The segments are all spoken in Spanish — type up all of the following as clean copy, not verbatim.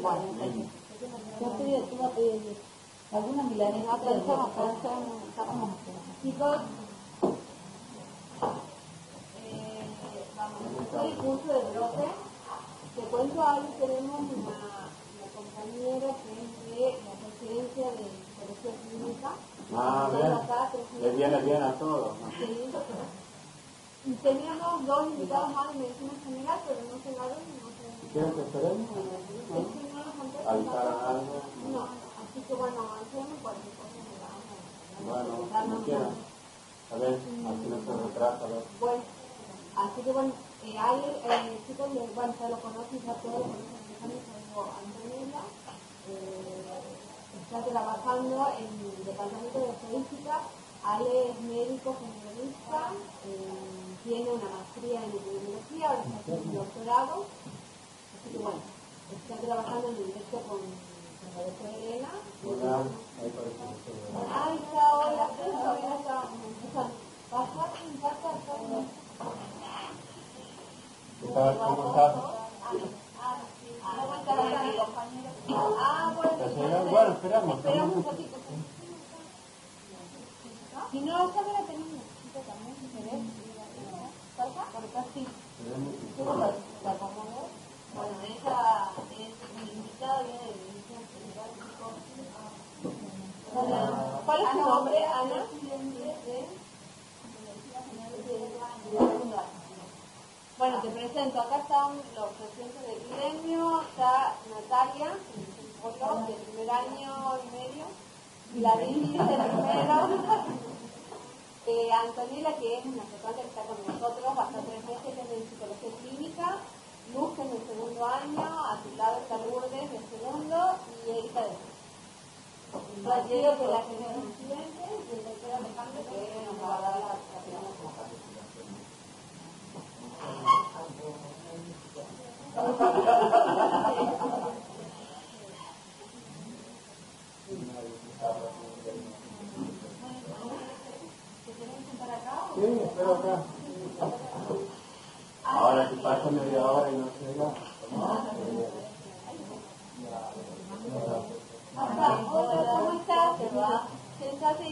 Yo te iba a pedir alguna milanesa. Pensemos. Chicos, vamos a hacer el curso de brote. Te cuento algo, tenemos una compañera que es de la presidencia de Psicología Clínica. Bien. Le viene bien a todos, ¿no? Sí. Y teníamos dos invitados más de medicina general, pero no llegaron y no se... ¿Quieren que esperemos? ¿Avisar algo? No, así que bueno, avancemos cualquier cosa me la vamos a... Bueno, como quieran. A ver, así no se retrasa, a ver. Bueno, así que bueno, hay chicos, bueno, ya lo conocen, ya todos lo conocen, como Antonella, está trabajando en el departamento de estadística. Ale es médico generalista, tiene una maestría en epidemiología, ahora está haciendo un doctorado, así que bueno, está trabajando en directo con la doctora Elena. Hola, ahí parece que estoy. Ahí está, hola, todavía está empezando. Pasar sin casa, ¿Qué tal? ¿Cómo estás? Bueno, esperamos. Esperamos un poquito. Si no, esa me la tenemos un poquito también, si querés. Por acá sí. ¿La acomodó? Bueno, ella es mi invitada, viene de División General Psicológica. ¿Cuál es tu nombre, Ana? Bueno, te presento. Acá están los presidentes del gremio. Está Natalia, de primer año y medio. Gladys, de primero. Antonella, que es una persona que está con nosotros hasta 3 meses, que es de Psicología Clínica. Luz, que es del segundo año. A su lado está Lourdes, del segundo. Y Erika, de tercero. Que la que es presidente. Y el doctor Alejandro, que nos va a dar la Sí, espero acá. Ahora que pasa media hora y no llega. Hola, ¿cómo estás? ¿Sentate y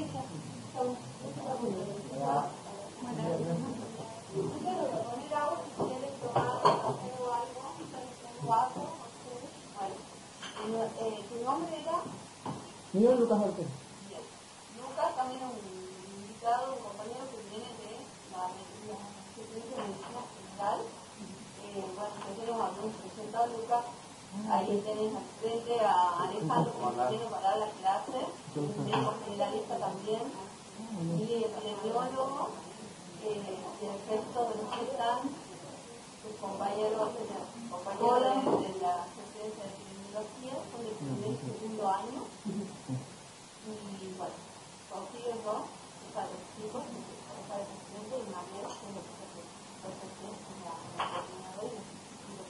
¿tu nombre era? Señor Lucas Martín. Lucas también es un invitado, un compañero que viene de la medicina general. Bueno, yo tengo a un presentado Lucas. Ahí tenés al frente a Alejandro, que tiene para dar la clase, médico generalista también, y epidemiólogo, y el resto de los que están, sus compañeros de la presidencia de epidemiología, son del primer y segundo año, y bueno, consiguen dos, para los chicos, para el presidente y María, que es los presidentes de la coordinadora y los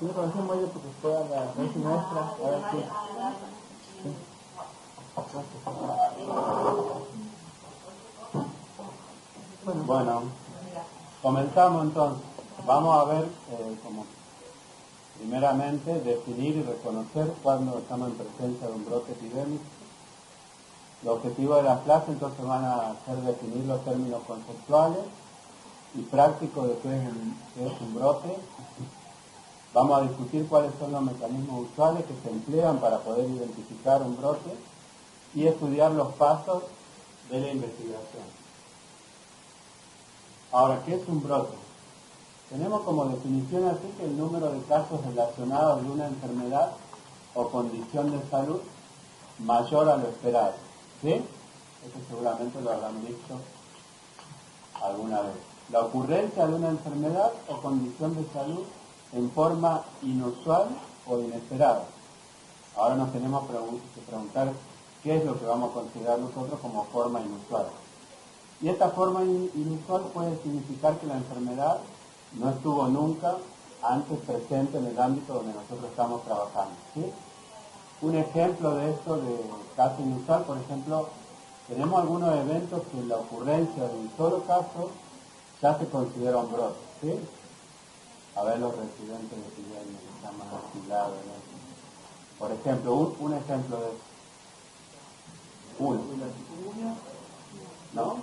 Sí, lo conocemos ellos porque fue a la clase nuestra. A ver si. Bueno, comenzamos entonces. Vamos a ver como primeramente definir y reconocer cuando estamos en presencia de un brote epidémico. Los objetivos de la clase entonces van a ser definir los términos conceptuales y prácticos de qué es un brote. Vamos a discutir cuáles son los mecanismos usuales que se emplean para poder identificar un brote y estudiar los pasos de la investigación. Ahora, ¿qué es un brote? Tenemos como definición así que el número de casos relacionados de una enfermedad o condición de salud mayor a lo esperado. ¿Sí? Esto seguramente lo habrán visto alguna vez. La ocurrencia de una enfermedad o condición de salud en forma inusual o inesperada. Ahora nos tenemos que preguntar qué es lo que vamos a considerar nosotros como forma inusual. Y esta forma inusual puede significar que la enfermedad no estuvo nunca antes presente en el ámbito donde nosotros estamos trabajando. ¿Sí? Un ejemplo de esto, de caso inusual, por ejemplo, tenemos algunos eventos que la ocurrencia de un solo caso ya se considera un brote. ¿Sí? A ver los residentes de epidemia que están más afilados, ¿no? Por ejemplo, un ejemplo de uno. ¿No?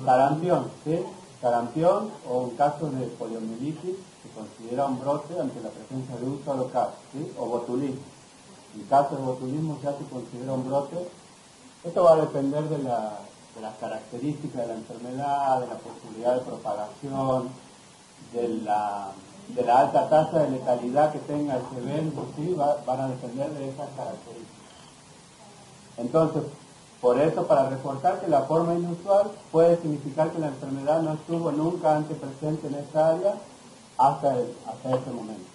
Sarampión, ¿sí? Sarampión o un caso de poliomielitis se considera un brote ante la presencia de un solo caso, ¿sí? O botulismo. En caso de botulismo ya se considera un brote. Esto va a depender de las características de la enfermedad, de la posibilidad de propagación, de la alta tasa de letalidad que tenga ese evento, ¿sí? Van a depender de esas características. Entonces, por eso, para reportar que la forma inusual puede significar que la enfermedad no estuvo nunca antes presente en esa área hasta ese momento.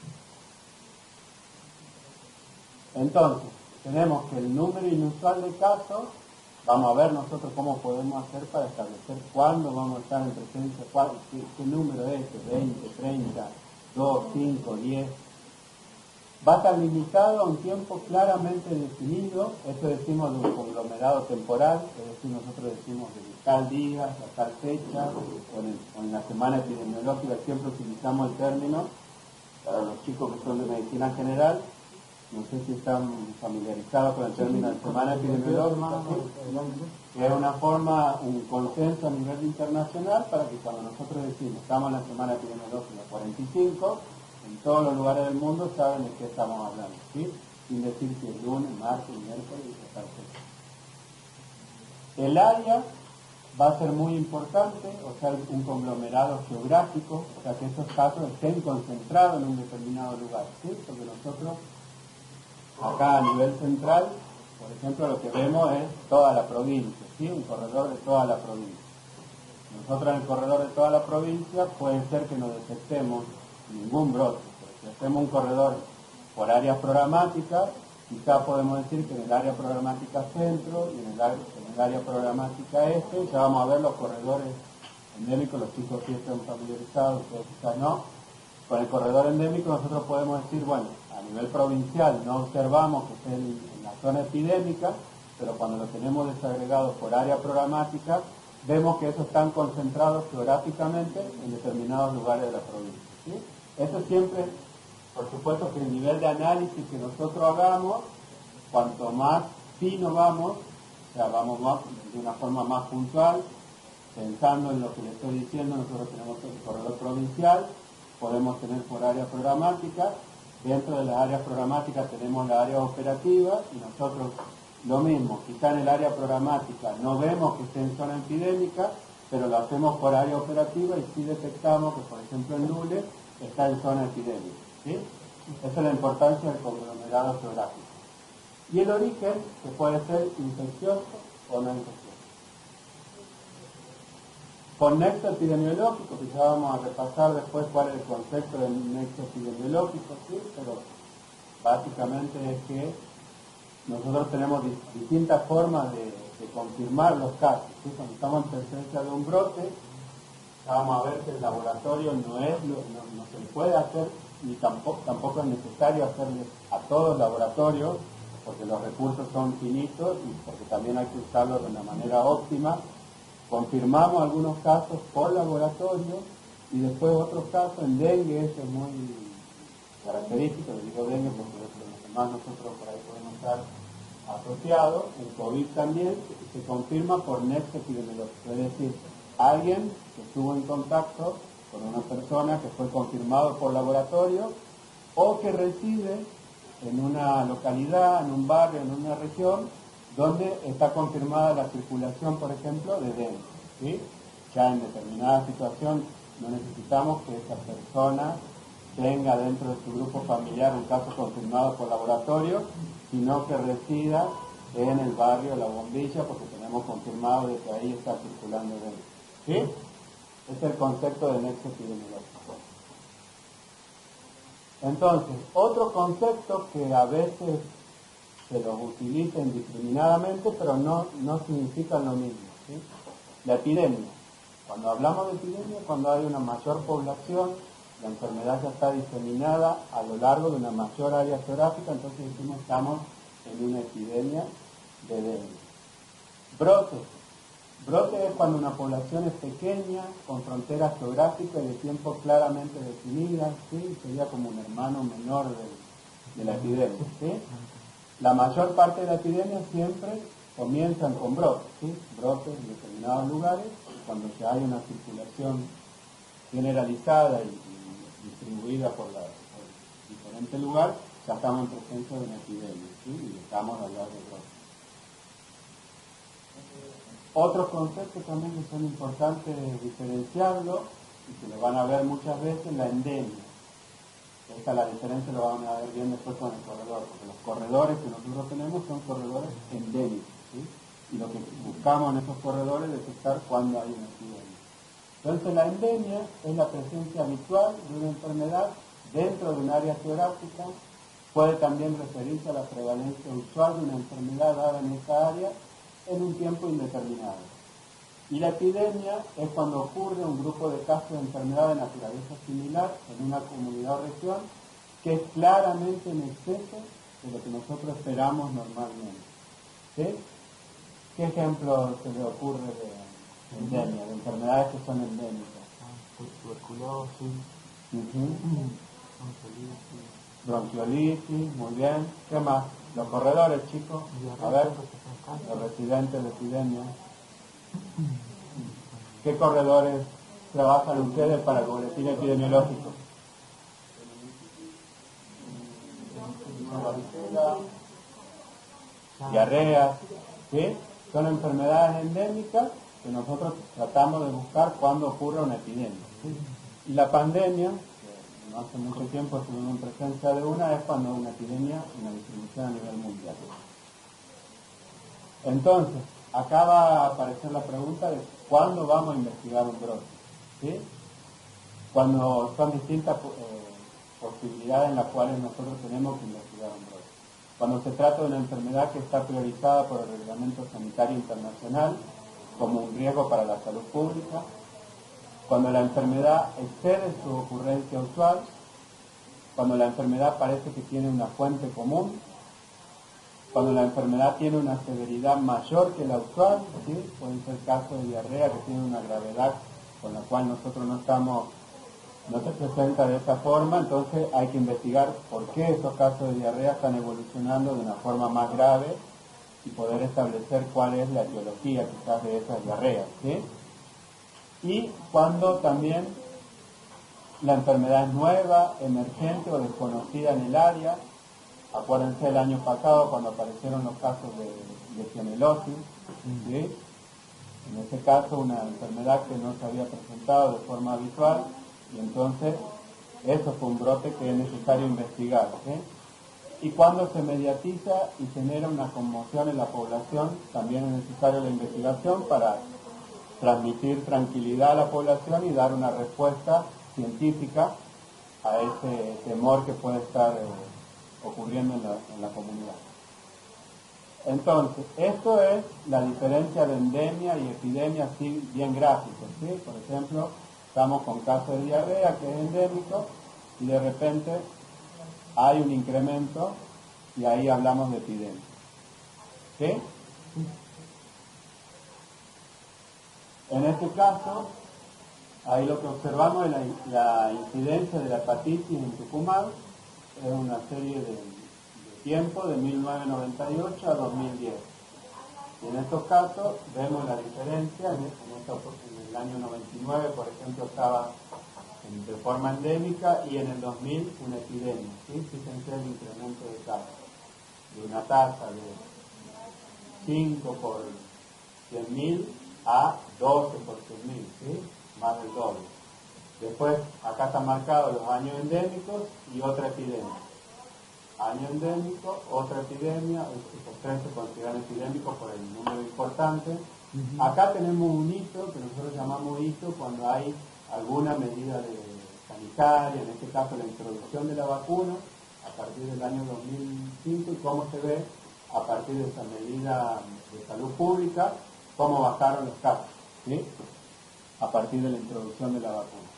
Entonces, tenemos que el número inusual de casos, vamos a ver nosotros cómo podemos hacer para establecer cuándo vamos a estar en presencia, qué número es, 20, 30, 2, 5, 10. Va a estar limitado a un tiempo claramente definido, esto decimos de un conglomerado temporal, es decir, nosotros decimos de tal día, a tal fecha, o en la semana epidemiológica siempre utilizamos el término, para los chicos que son de medicina general, no sé si están familiarizados con el término de semana epidemiológica, que es una forma, un consenso a nivel internacional para que cuando nosotros decimos estamos en la semana epidemiológica 45, en todos los lugares del mundo saben de qué estamos hablando, ¿sí? Sin decir si es lunes, martes, miércoles y tal fecha. El área va a ser muy importante, o sea, un conglomerado geográfico, o sea, que estos casos estén concentrados en un determinado lugar, ¿sí? Porque nosotros, acá a nivel central, por ejemplo, lo que vemos es toda la provincia, ¿sí? Un corredor de toda la provincia. Nosotros en el corredor de toda la provincia puede ser que no detectemos ningún brote, pero si hacemos un corredor por áreas programáticas, quizás podemos decir que en el área programática centro y en el área programática este ya vamos a ver los corredores endémicos, los chicos sí están familiarizados, ustedes quizás no. Con el corredor endémico nosotros podemos decir, bueno, a nivel provincial no observamos que esté en la zona epidémica, pero cuando lo tenemos desagregado por área programática, vemos que esos están concentrados geográficamente en determinados lugares de la provincia, ¿sí? Eso siempre, por supuesto que el nivel de análisis que nosotros hagamos, cuanto más fino vamos, o sea, vamos de una forma más puntual, pensando en lo que le estoy diciendo, nosotros tenemos el corredor provincial, podemos tener por área programática, dentro de las áreas programáticas tenemos la área operativa y nosotros lo mismo, quizá en el área programática no vemos que esté en zona epidémica, pero lo hacemos por área operativa y sí detectamos que, por ejemplo, en Lule está en zona epidémica, ¿sí? Esa es la importancia del conglomerado geográfico. Y el origen, que puede ser infeccioso o no infeccioso. Con nexo epidemiológico, que ya vamos a repasar después cuál es el concepto del nexo epidemiológico, ¿sí? Pero básicamente es que nosotros tenemos distintas formas de confirmar los casos, ¿sí? Cuando estamos en presencia de un brote, vamos a ver que el laboratorio no se le puede hacer, ni tampoco es necesario hacerle a todos los laboratorios, porque los recursos son finitos y porque también hay que usarlos de una manera óptima. Confirmamos algunos casos por laboratorio y después otros casos en dengue, eso es muy característico, le digo dengue porque es lo que más nosotros por ahí podemos estar asociados. En COVID también se confirma por nexo epidemiológico, es decir, alguien que estuvo en contacto con una persona que fue confirmado por laboratorio o que reside en una localidad, en un barrio, en una región donde está confirmada la circulación, por ejemplo, de dengue, ¿sí? Ya en determinada situación no necesitamos que esa persona tenga dentro de su grupo familiar un caso confirmado por laboratorio, sino que resida en el barrio La Bombilla, porque tenemos confirmado de que ahí está circulando dengue, ¿sí? Ese es el concepto de nexo epidemiológico. Entonces, otro concepto que a veces se los utiliza indiscriminadamente, pero no significan lo mismo, ¿sí? La epidemia. Cuando hablamos de epidemia, cuando hay una mayor población, la enfermedad ya está diseminada a lo largo de una mayor área geográfica, entonces decimos que estamos en una epidemia de dengue. Brotes. Brote es cuando una población es pequeña, con fronteras geográficas y de tiempo claramente definidas, ¿sí? Sería como un hermano menor de la epidemia, ¿sí? La mayor parte de la epidemia siempre comienzan con brotes, ¿sí? Brotes en determinados lugares, cuando ya hay una circulación generalizada y distribuida por diferentes lugares, ya estamos en presencia de una epidemia, ¿sí? Y estamos hablando de brotes. Otros conceptos también que son importantes diferenciarlos y que lo van a ver muchas veces, la endemia. Esta la diferencia lo van a ver bien después con el corredor, porque los corredores que nosotros tenemos son corredores endémicos, ¿sí? Y lo que buscamos en esos corredores es detectar cuando hay una epidemia. Entonces la endemia es la presencia habitual de una enfermedad dentro de un área geográfica, puede también referirse a la prevalencia usual de una enfermedad dada en esa área en un tiempo indeterminado. Y la epidemia es cuando ocurre un grupo de casos de enfermedad de naturaleza similar en una comunidad o región que es claramente en exceso de lo que nosotros esperamos normalmente. ¿Sí? ¿Qué ejemplo se le ocurre de endemia, de enfermedades que son endémicas? Tuberculosis, bronquiolitis, muy bien. ¿Qué más? Los corredores, chicos. A ver, los residentes de epidemia. ¿Qué corredores trabajan ustedes para el boletín epidemiológico? Diarrea, ¿sí? Son enfermedades endémicas que nosotros tratamos de buscar cuando ocurre una epidemia, ¿sí? Y la pandemia, que no hace mucho tiempo estuvimos en presencia de una, es cuando hay una epidemia y una distribución a nivel mundial. Entonces, acá va a aparecer la pregunta de cuándo vamos a investigar un brote, ¿sí? Cuando son distintas posibilidades en las cuales nosotros tenemos que investigar un brote. Cuando se trata de una enfermedad que está priorizada por el Reglamento Sanitario Internacional como un riesgo para la salud pública, cuando la enfermedad excede su ocurrencia usual, cuando la enfermedad parece que tiene una fuente común, cuando la enfermedad tiene una severidad mayor que la usual, ¿sí? Pueden ser casos de diarrea que tienen una gravedad con la cual nosotros no se presenta de esa forma, entonces hay que investigar por qué esos casos de diarrea están evolucionando de una forma más grave y poder establecer cuál es la etiología quizás de esas diarreas, ¿sí? Y cuando también la enfermedad es nueva, emergente o desconocida en el área. Acuérdense el año pasado cuando aparecieron los casos de legionelosis, ¿sí? En ese caso una enfermedad que no se había presentado de forma habitual y entonces eso fue un brote que es necesario investigar, ¿sí? Y cuando se mediatiza y genera una conmoción en la población, también es necesaria la investigación para transmitir tranquilidad a la población y dar una respuesta científica a ese temor que puede estar ocurriendo en la comunidad. Entonces, esto es la diferencia de endemia y epidemia así bien gráfico, ¿sí? Por ejemplo, estamos con casos de diarrea que es endémico y de repente hay un incremento y ahí hablamos de epidemia. ¿Sí? En este caso, ahí lo que observamos es la incidencia de la hepatitis en Tucumán, es una serie de tiempo de 1998 a 2010. Y en estos casos vemos la diferencia, en el año 99, por ejemplo, estaba de forma endémica y en el 2000 una epidemia, ¿sí? Fíjense el incremento de casos, de una tasa de 5 por 100.000 a 12 por 100.000, ¿sí? Más del doble. Después, acá están marcados los años endémicos y otra epidemia. Año endémico, otra epidemia, estos tres se consideran epidémicos por el número importante. Acá tenemos un hito, que nosotros llamamos hito cuando hay alguna medida sanitaria, en este caso la introducción de la vacuna, a partir del año 2005, y cómo se ve a partir de esa medida de salud pública, cómo bajaron los casos, ¿sí? A partir de la introducción de la vacuna.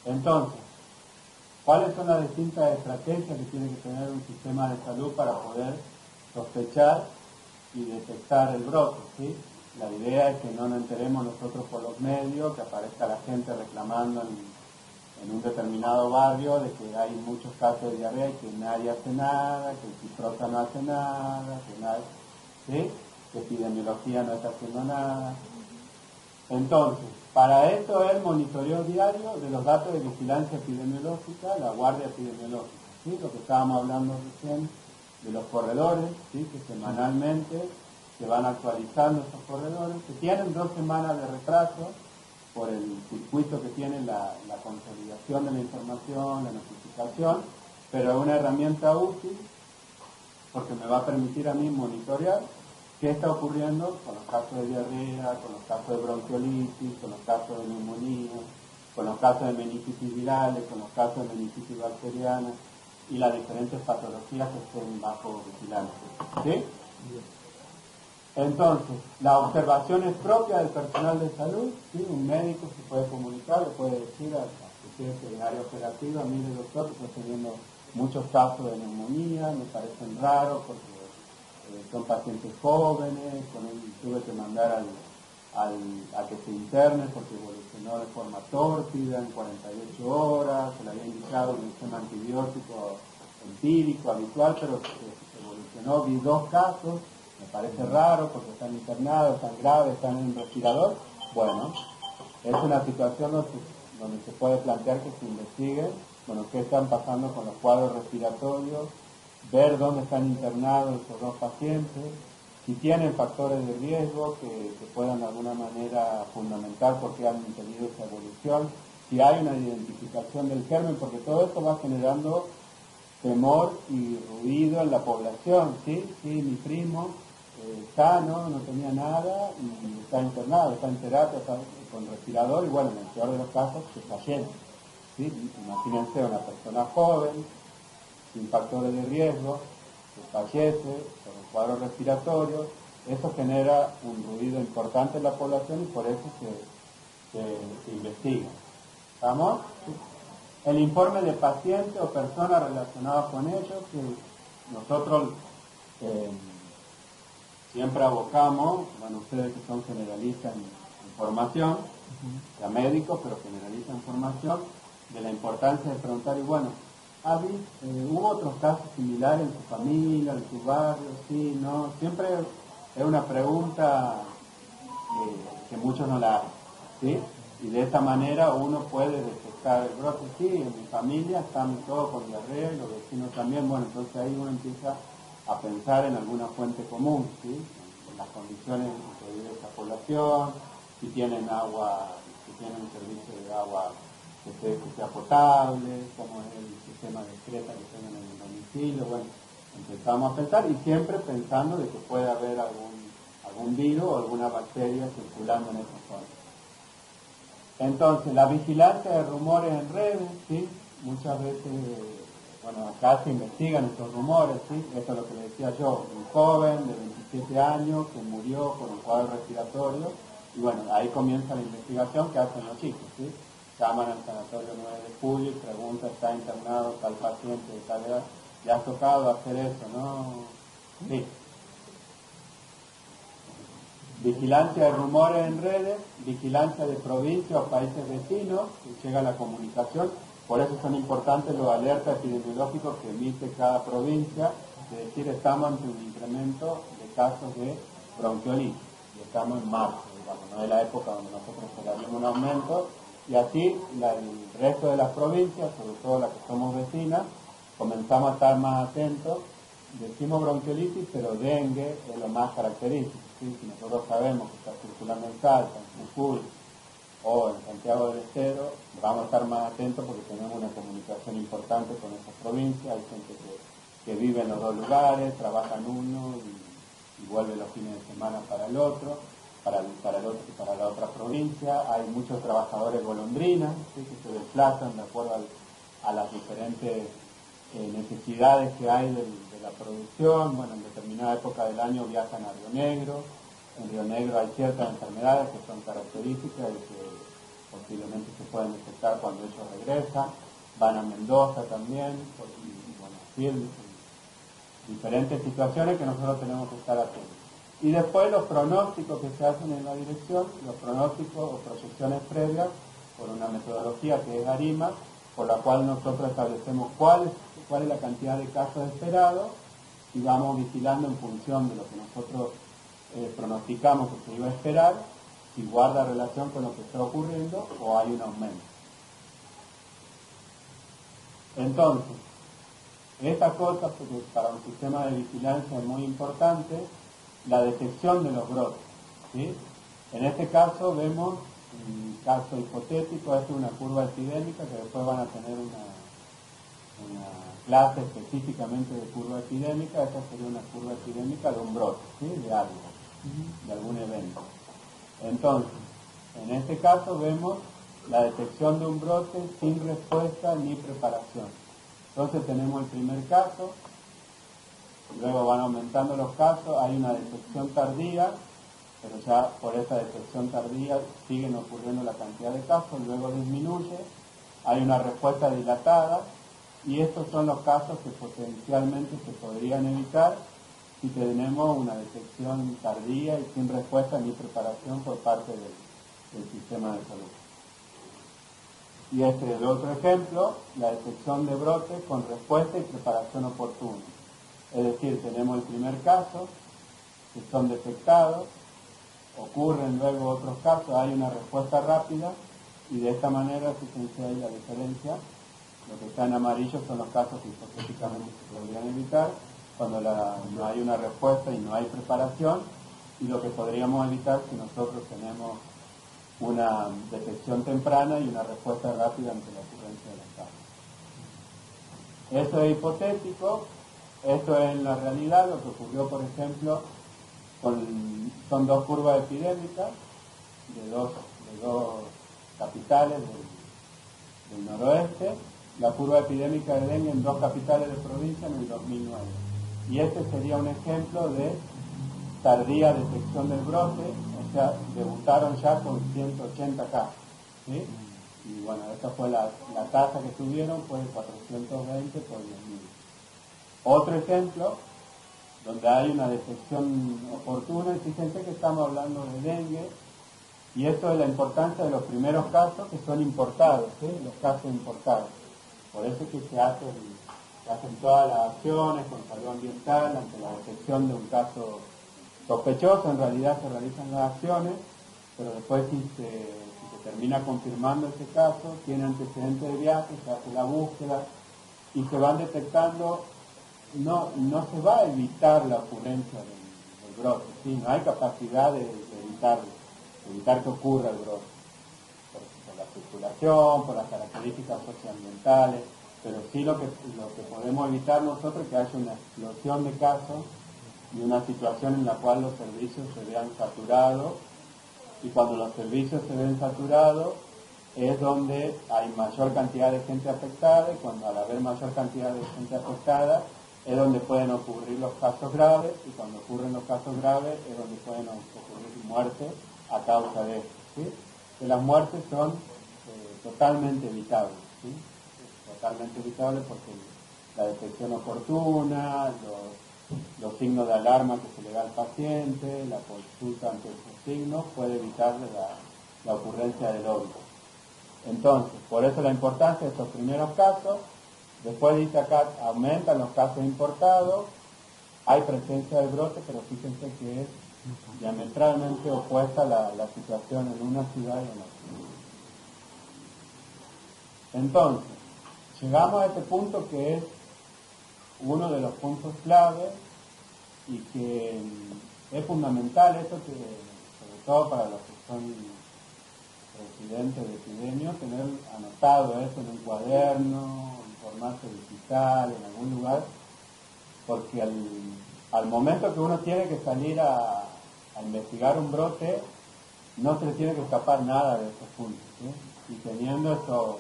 Entonces, ¿cuáles son las distintas estrategias que tiene que tener un sistema de salud para poder sospechar y detectar el brote, ¿sí? La idea es que no nos enteremos nosotros por los medios, que aparezca la gente reclamando en un determinado barrio de que hay muchos casos de diarrea y que nadie hace nada, que el Ciprosa no hace nada, que nadie, ¿sí? Que epidemiología no está haciendo nada. Entonces, para esto es el monitoreo diario de los datos de vigilancia epidemiológica, la guardia epidemiológica, ¿sí? Lo que estábamos hablando recién de los corredores, ¿sí? Que semanalmente se van actualizando esos corredores, que tienen 2 semanas de retraso por el circuito que tiene la consolidación de la información, la notificación, pero es una herramienta útil porque me va a permitir a mí monitorear qué está ocurriendo con los casos de diarrea, con los casos de bronquiolitis, con los casos de neumonía, con los casos de meningitis virales, con los casos de meningitis bacteriana y las diferentes patologías que estén bajo vigilancia. ¿Sí? Entonces, la observación es propia del personal de salud, ¿sí? Un médico se puede comunicar, le puede decir al jefe de área operativa, mire doctor, estoy teniendo muchos casos de neumonía, me parecen raros porque son pacientes jóvenes, con él tuve que mandar a que se interne porque evolucionó de forma tórpida en 48 horas, se le había indicado un sistema antibiótico empírico, habitual, pero evolucionó, vi 2 casos, me parece raro porque están internados, están graves, están en un respirador. Bueno, es una situación donde se puede plantear que se investigue, bueno, qué están pasando con los cuadros respiratorios, ver dónde están internados esos 2 pacientes, si tienen factores de riesgo que puedan de alguna manera fundamentar por qué han tenido esa evolución, si hay una identificación del germen, porque todo esto va generando temor y ruido en la población, ¿sí? Sí, mi primo sano, no tenía nada y está internado, está en terapia, está con respirador y bueno, en el peor de los casos se fallece, ¿sí? Imagínense una persona joven, sin factores de riesgo, que fallece por un cuadro respiratorio, eso genera un ruido importante en la población y por eso se investiga. ¿Estamos? El informe de pacientes o personas relacionadas con ellos, que nosotros siempre abocamos, bueno, ustedes que son generalistas en formación, ya médicos, pero generalistas en formación, de la importancia de preguntar, y bueno, ¿hubo otros casos similares en tu familia, en tu barrio? Sí, no, siempre es una pregunta que muchos no la hacen, ¿sí? Y de esta manera uno puede detectar el brote. Sí, en mi familia están todos con diarrea y los vecinos también. Bueno, entonces ahí uno empieza a pensar en alguna fuente común, ¿sí? En las condiciones en que vive esa población, si tienen agua, si tienen un servicio de agua que sea potable, cómo es el sistema de excreta que tengan en el domicilio. Bueno, empezamos a pensar y siempre pensando de que puede haber algún virus o alguna bacteria circulando en esa zona. Entonces, la vigilancia de rumores en redes, ¿sí? Muchas veces, bueno, acá se investigan estos rumores, ¿sí? Esto es lo que le decía yo, un joven de 27 años que murió por un cuadro respiratorio, y bueno, ahí comienza la investigación que hacen los chicos, ¿sí? Llaman al sanatorio 9 de julio y preguntan, ¿está internado tal paciente de tal edad? ¿Le has tocado hacer eso, no? Sí. Vigilancia de rumores en redes, vigilancia de provincias o países vecinos, que llega la comunicación, por eso son importantes los alertas epidemiológicos que emite cada provincia, de decir, estamos ante un incremento de casos de bronquiolitis, y estamos en marzo, digamos, no es la época donde nosotros esperaríamos un aumento, y así el resto de las provincias, sobre todo las que somos vecinas, comenzamos a estar más atentos. Decimos bronquiolitis, pero dengue es lo más característico, ¿sí? Si nosotros sabemos que está circulando en Salta, en Jujuy o en Santiago del Estero, vamos a estar más atentos porque tenemos una comunicación importante con esas provincias, hay gente que vive en los 2 lugares, trabaja en uno y vuelve los fines de semana para el otro, para el otro y para la otra provincia. Hay muchos trabajadores golondrinas, ¿sí? Que se desplazan de acuerdo a las diferentes necesidades que hay de la producción. Bueno, en determinada época del año viajan a Río Negro. En Río Negro hay ciertas enfermedades que son características y que posiblemente se pueden detectar cuando ellos regresan. Van a Mendoza también, y bueno, así diferentes situaciones que nosotros tenemos que estar atentos. Y después los pronósticos que se hacen en la dirección, los pronósticos o proyecciones previas por una metodología que es ARIMA, por la cual nosotros establecemos cuál es la cantidad de casos esperados y vamos vigilando en función de lo que nosotros pronosticamos que se iba a esperar, si guarda relación con lo que está ocurriendo o hay un aumento. Entonces, esta cosa, porque para un sistema de vigilancia es muy importante, la detección de los brotes, ¿sí? En este caso vemos un caso hipotético, esto es una curva epidémica, que después van a tener una clase específicamente de curva epidémica. Esta sería una curva epidémica de un brote, ¿sí? De algo, de algún evento. Entonces, en este caso vemos la detección de un brote sin respuesta ni preparación. Entonces tenemos el primer caso, luego van aumentando los casos, hay una detección tardía, pero ya por esa detección tardía siguen ocurriendo la cantidad de casos, luego disminuye, hay una respuesta dilatada, y estos son los casos que potencialmente se podrían evitar si tenemos una detección tardía y sin respuesta ni preparación por parte del sistema de salud. Y este es el otro ejemplo, la detección de brotes con respuesta y preparación oportuna. Es decir, tenemos el primer caso, que son detectados, ocurren luego otros casos, hay una respuesta rápida, y de esta manera, fíjense ahí la diferencia, lo que está en amarillo son los casos que hipotéticamente se podrían evitar, cuando no hay una respuesta y no hay preparación, y lo que podríamos evitar si nosotros tenemos una detección temprana y una respuesta rápida ante la ocurrencia de los casos. Eso es hipotético, esto es en la realidad, lo que ocurrió, por ejemplo, son dos curvas epidémicas de dos capitales del noroeste, la curva epidémica de dengue en dos capitales de provincia en el 2009. Y este sería un ejemplo de tardía detección del brote, o sea, debutaron ya con 180 casos, ¿sí? Y bueno, esta fue la tasa que tuvieron, fue de 420 por 10.000. Otro ejemplo, donde hay una detección oportuna, y fíjense que estamos hablando de dengue, y esto es la importancia de los primeros casos que son importados, ¿sí? Los casos importados. Por eso es que se hacen todas las acciones con salud ambiental ante la detección de un caso sospechoso. En realidad se realizan las acciones, pero después si se termina confirmando ese caso, tiene antecedentes de viaje, se hace la búsqueda y se van detectando. No se va a evitar la ocurrencia del brote, ¿sí? No hay capacidad de evitar que ocurra el brote, por la circulación, por las características socioambientales, pero sí lo que podemos evitar nosotros es que haya una explosión de casos y una situación en la cual los servicios se vean saturados, y cuando los servicios se ven saturados es donde hay mayor cantidad de gente afectada, y cuando al haber mayor cantidad de gente afectada es donde pueden ocurrir los casos graves, y cuando ocurren los casos graves es donde pueden ocurrir muertes a causa de esto, ¿sí? Que las muertes son totalmente evitables, ¿sí? Totalmente evitables porque la detección oportuna, los signos de alarma que se le da al paciente, la consulta ante esos signos puede evitar la ocurrencia del óbito. Entonces, por eso la importancia de estos primeros casos. Después dice acá, aumentan los casos importados, hay presencia de brote, pero fíjense que es diametralmente opuesta la situación en una ciudad y en otra. Entonces, llegamos a este punto que es uno de los puntos clave y que es fundamental, esto que, sobre todo para los que son residentes de epidemia, tener anotado esto en un cuaderno, en formato digital, en algún lugar, porque al momento que uno tiene que salir a investigar un brote, no se le tiene que escapar nada de estos puntos, ¿sí? Y teniendo esto,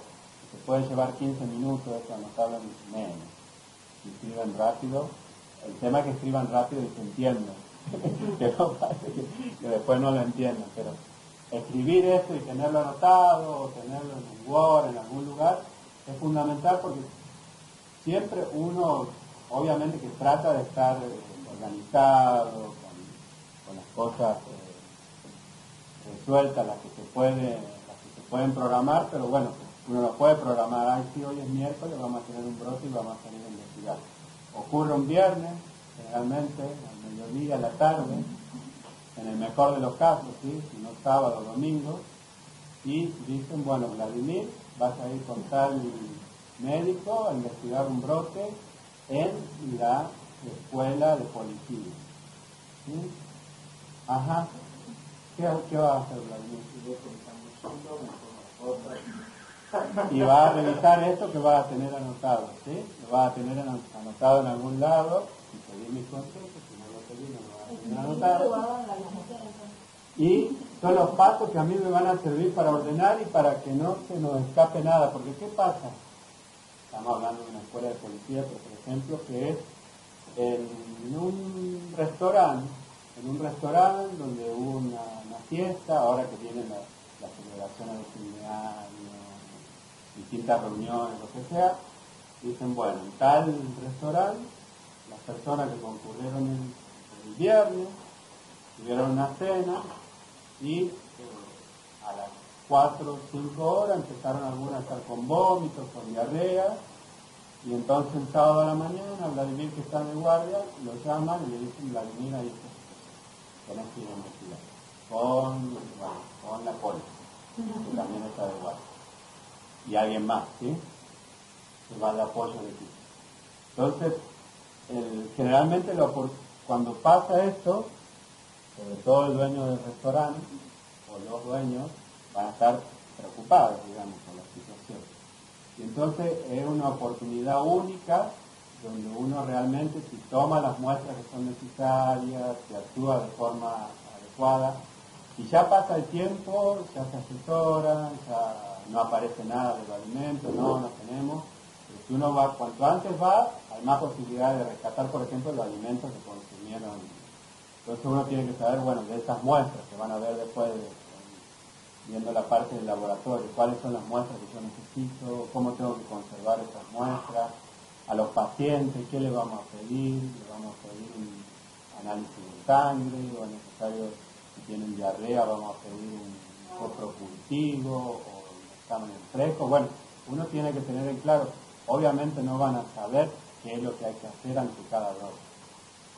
se puede llevar 15 minutos, esto anotarlo en menos, si escriben rápido. El tema es que escriban rápido y se entiendan, que no pase que después no lo entiendan, pero escribir esto y tenerlo anotado, o tenerlo en un Word, en algún lugar, es fundamental, porque siempre uno, obviamente que trata de estar organizado, con las cosas resueltas, las que se pueden programar, pero bueno, uno lo puede programar. Ay, sí, hoy es miércoles, vamos a tener un brote y vamos a salir a investigar. Ocurre un viernes, generalmente, al mediodía, a la tarde, en el mejor de los casos, ¿sí? Si no sábado o domingo, y dicen, bueno, Vladimir, vas a ir con tal médico a investigar un brote en la escuela de policía. ¿Sí? Ajá. ¿Qué va a hacer Vladimir? Y va a revisar esto que va a tener anotado, ¿sí? Lo va a tener anotado en algún lado, y pedir mis consejos, si no lo pedí, no lo va a tener anotado. Y son los pasos que a mí me van a servir para ordenar y para que no se nos escape nada, porque ¿qué pasa? Estamos hablando de una escuela de policía, pero por ejemplo, que es en un restaurante donde hubo una fiesta, ahora que vienen las celebraciones de fin de año, distintas reuniones, lo que sea, dicen, bueno, en tal restaurante, las personas que concurrieron el viernes, tuvieron una cena y a las 4 o 5 horas empezaron algunas a estar con vómitos, con diarrea, y entonces el sábado a la mañana, Vladimir, que está de guardia, lo llaman y le dicen, Vladimir, ahí está, tenés que ir a investigar con la policía, que también está de guardia, y alguien más, ¿sí? Que va de apoyo al equipo. Entonces, generalmente cuando pasa esto, sobre todo el dueño del restaurante o los dueños van a estar preocupados, digamos, por la situación. Y entonces es una oportunidad única donde uno realmente, si toma las muestras que son necesarias, si actúa de forma adecuada, y ya pasa el tiempo, ya se asesora, ya no aparece nada de los alimentos, no tenemos. Pero si uno va, cuanto antes va, hay más posibilidad de rescatar, por ejemplo, los alimentos que consumieron. Entonces uno tiene que saber, bueno, de estas muestras que van a ver después viendo la parte del laboratorio, cuáles son las muestras que yo necesito, cómo tengo que conservar esas muestras, a los pacientes, qué le vamos a pedir, un análisis de sangre, o es necesario, si tienen diarrea, vamos a pedir un copro cultivo, o un examen fresco. Bueno, uno tiene que tener en claro, obviamente no van a saber qué es lo que hay que hacer ante cada dosis,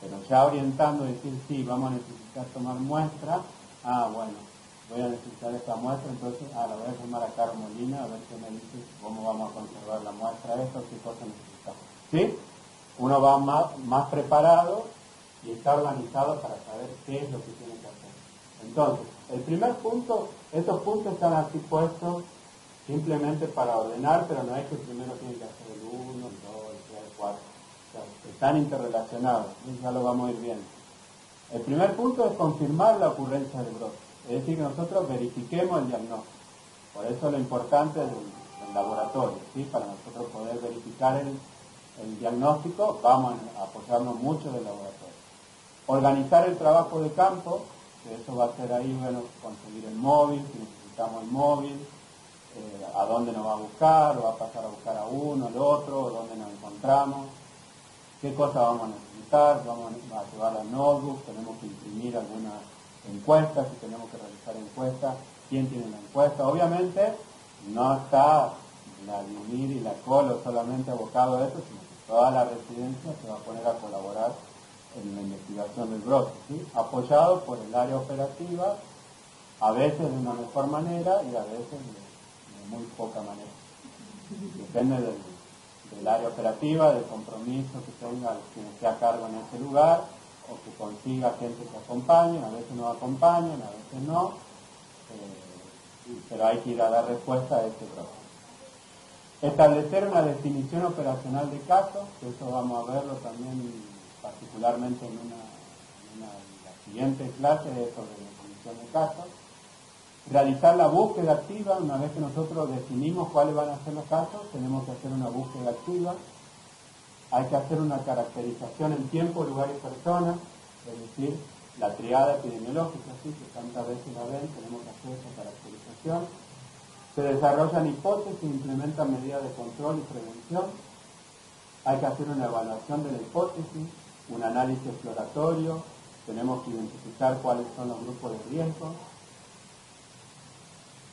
pero ya orientando, decir, sí, vamos a necesitar tomar muestra, bueno, voy a necesitar esta muestra, entonces, la voy a llamar a Caro Molina, a ver qué me dice, cómo vamos a conservar la muestra, esto, qué cosas necesitamos. ¿Sí? Uno va más preparado y está organizado para saber qué es lo que tiene que hacer. Entonces, el primer punto, estos puntos están así puestos simplemente para ordenar, pero no es que primero tiene que hacer el 1, el 2, el 3, el 4. O sea, están interrelacionados, y ya lo vamos a ir viendo. El primer punto es confirmar la ocurrencia del brote. Es decir, que nosotros verifiquemos el diagnóstico. Por eso lo importante del laboratorio, ¿sí? Para nosotros poder verificar el diagnóstico, vamos a apoyarnos mucho del laboratorio. Organizar el trabajo de campo, que eso va a ser ahí, bueno, conseguir el móvil, si necesitamos el móvil, a dónde nos va a buscar, o va a pasar a buscar a uno, al otro, dónde nos encontramos, qué cosas vamos a necesitar, vamos a llevar las notebooks, tenemos que imprimir algunas encuestas, si tenemos que realizar encuestas, quién tiene la encuesta. Obviamente no está la Vladimir y la Colo solamente abocado a eso, sino que toda la residencia se va a poner a colaborar en la investigación del brote, ¿sí? Apoyado por el área operativa, a veces de una mejor manera y a veces de muy poca manera. Depende del área operativa, del compromiso que tenga quien esté a cargo en ese lugar, o que consiga gente que acompañe, a veces nos acompañan, a veces no, pero hay que ir a dar respuesta a este proceso. Establecer una definición operacional de casos, que eso vamos a verlo también particularmente en la siguiente clase sobre definición de casos. Realizar la búsqueda activa, una vez que nosotros definimos cuáles van a ser los casos, tenemos que hacer una búsqueda activa. Hay que hacer una caracterización en tiempo, lugar y persona, es decir, la triada epidemiológica, ¿sí? Que tantas veces la ven, tenemos que hacer esa caracterización. Se desarrollan hipótesis, implementan medidas de control y prevención. Hay que hacer una evaluación de la hipótesis, un análisis exploratorio, tenemos que identificar cuáles son los grupos de riesgo,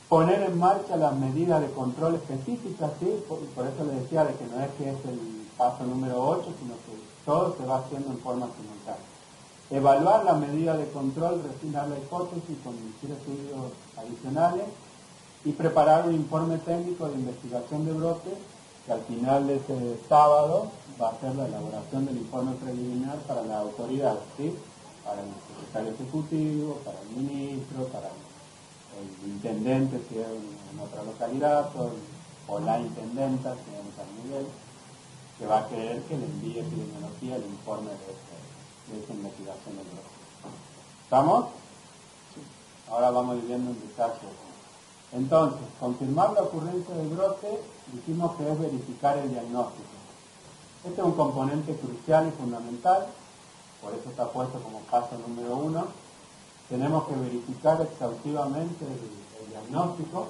poner en marcha las medidas de control específicas, ¿sí? Por eso les decía de que no es que es el paso número 8, sino que todo se va haciendo en forma simultánea. Evaluar las medidas de control, refinar la hipótesis, conducir estudios adicionales y preparar un informe técnico de investigación de brote que al final de ese sábado va a ser la elaboración del informe preliminar para la autoridad, ¿sí? Para el secretario ejecutivo, para el ministro, para el intendente si es en otra localidad, o la intendenta si es en San Miguel, que va a querer que le envíe epidemiología el informe de esa investigación del brote. ¿Estamos? Sí. Ahora vamos viendo en detalle. Entonces, confirmar la ocurrencia del brote, dijimos que es verificar el diagnóstico. Este es un componente crucial y fundamental, por eso está puesto como paso número 1. Tenemos que verificar exhaustivamente el diagnóstico.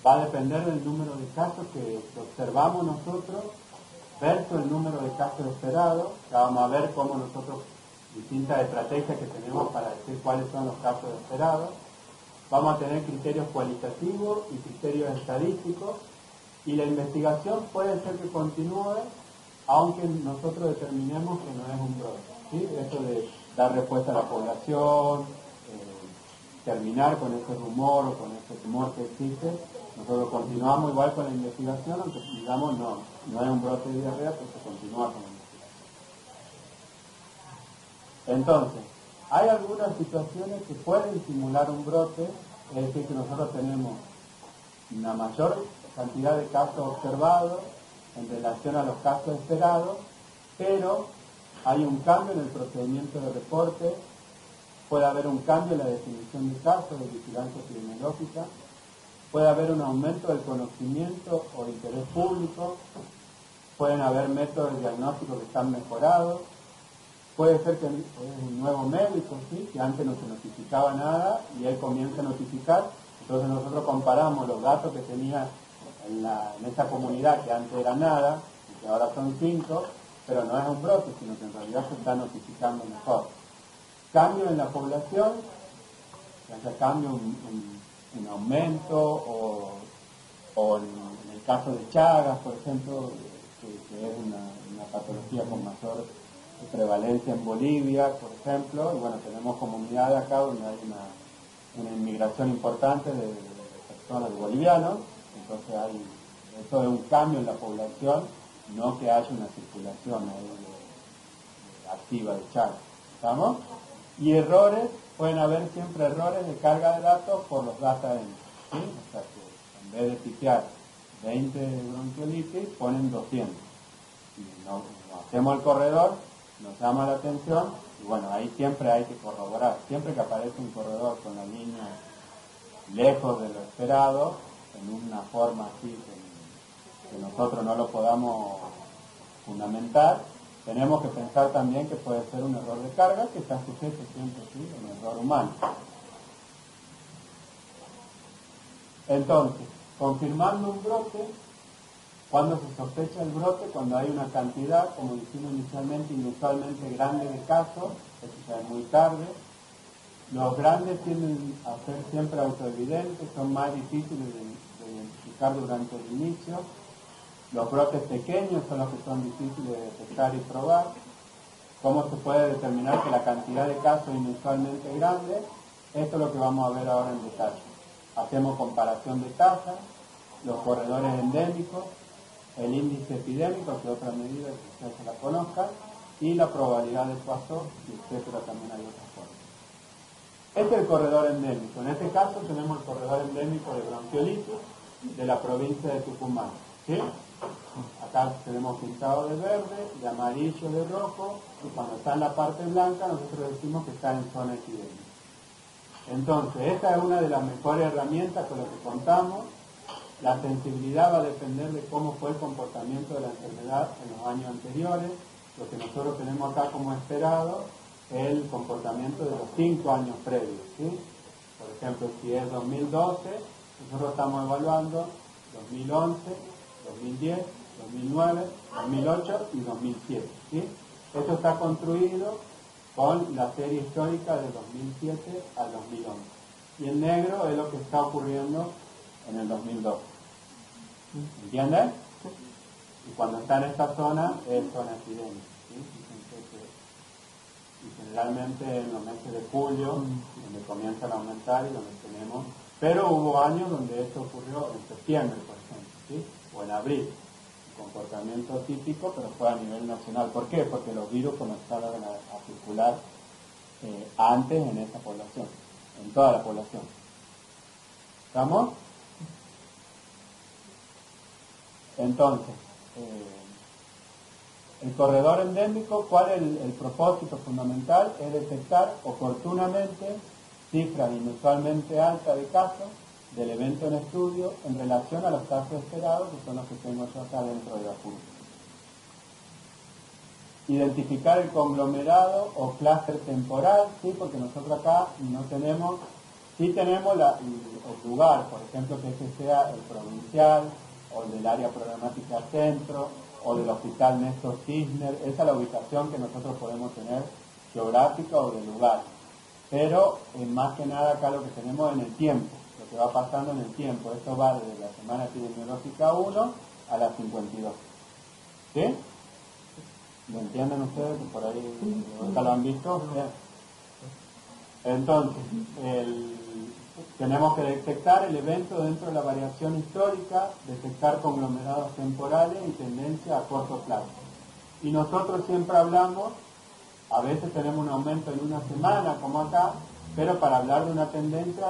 Va a depender del número de casos que observamos nosotros versus el número de casos esperados. Ya vamos a ver cómo nosotros, distintas estrategias que tenemos para decir cuáles son los casos esperados. Vamos a tener criterios cualitativos y criterios estadísticos, y la investigación puede ser que continúe aunque nosotros determinemos que no es un brote, ¿sí? Eso de dar respuesta a la población, terminar con ese rumor o con ese temor que existe, nosotros continuamos igual con la investigación, aunque digamos no es un brote de diarrea, pues se continúa con la investigación. Entonces, hay algunas situaciones que pueden simular un brote, es decir, que nosotros tenemos una mayor cantidad de casos observados en relación a los casos esperados, pero hay un cambio en el procedimiento de reporte, puede haber un cambio en la definición de casos de vigilancia epidemiológica, puede haber un aumento del conocimiento o interés público, pueden haber métodos de diagnóstico que están mejorados, puede ser que es un nuevo médico, ¿sí? Que antes no se notificaba nada y él comienza a notificar, entonces nosotros comparamos los datos que tenía en esta comunidad que antes era nada y que ahora son 5, pero no es un brote, sino que en realidad se está notificando mejor. Cambio en la población, ya sea cambio, un aumento, o en el caso de Chagas, por ejemplo, que es una patología con mayor prevalencia en Bolivia, por ejemplo, y bueno, tenemos comunidades acá donde hay una inmigración importante de personas bolivianos, entonces eso es un cambio en la población, no que haya una circulación activa de Chagas. ¿Estamos? Y errores, pueden haber siempre errores de carga de datos por los data entry, ¿sí? O sea que en vez de piquear 20 bronquiolitis, ponen 200. Y no hacemos el corredor, nos llama la atención, y bueno, ahí siempre hay que corroborar. Siempre que aparece un corredor con la línea lejos de lo esperado, en una forma así que nosotros no lo podamos fundamentar, tenemos que pensar también que puede ser un error de carga que está sujeto siempre, ¿sí? Un error humano. Entonces, confirmando un brote, cuando se sospecha el brote, cuando hay una cantidad, como dijimos inicialmente, inusualmente grande de casos, esto ya es muy tarde. Los grandes tienden a ser siempre autoevidentes, son más difíciles de identificar durante el inicio. Los brotes pequeños son los que son difíciles de detectar y probar. ¿Cómo se puede determinar que la cantidad de casos es inusualmente grande? Esto es lo que vamos a ver ahora en detalle. Hacemos comparación de tasas, los corredores endémicos, el índice epidémico, que es otra medida que ustedes se la conozcan, y la probabilidad de paso, etcétera, también hay otras formas. Este es el corredor endémico. En este caso tenemos el corredor endémico de bronquiolitis de la provincia de Tucumán, ¿sí? Acá tenemos pintado de verde, de amarillo, de rojo, y cuando está en la parte blanca nosotros decimos que está en zona epidémica. Entonces, esta es una de las mejores herramientas con las que contamos. La sensibilidad va a depender de cómo fue el comportamiento de la enfermedad en los años anteriores. Lo que nosotros tenemos acá como esperado es el comportamiento de los 5 años previos, ¿sí? Por ejemplo, si es 2012, nosotros estamos evaluando 2011, 2010, 2009, 2008 y 2007, ¿sí? Esto está construido con la serie histórica del 2007 al 2011. Y en negro es lo que está ocurriendo en el 2012. ¿Entiendes? Y cuando está en esta zona, es zona epidémica. ¿Sí? Y generalmente en los meses de julio, donde comienzan a aumentar y donde tenemos... Pero hubo años donde esto ocurrió en septiembre, por ejemplo, ¿sí? O en abril. Comportamiento típico, pero fue a nivel nacional. ¿Por qué? Porque los virus comenzaron a circular antes en esa población, en toda la población. ¿Estamos? Entonces, el corredor endémico, ¿cuál es el propósito fundamental? Es detectar oportunamente cifras inusualmente altas de casos del evento en estudio en relación a los casos esperados, que son los que tengo yo acá dentro de la curva. Identificar el conglomerado o clúster temporal, ¿sí? Porque nosotros acá no tenemos, sí tenemos el lugar, por ejemplo, que ese sea el provincial, o el del área programática centro, o del hospital Néstor Kirchner. Esa es la ubicación que nosotros podemos tener geográfica o de lugar. Pero más que nada acá lo que tenemos en el tiempo, lo que va pasando en el tiempo. Esto va desde la semana epidemiológica 1 a la 52. ¿Sí? ¿Lo entienden ustedes? Que por ahí nunca lo han visto. Bien. Entonces, tenemos que detectar el evento dentro de la variación histórica, detectar conglomerados temporales y tendencia a corto plazo. Y nosotros siempre hablamos, a veces tenemos un aumento en una semana, como acá, pero para hablar de una tendencia,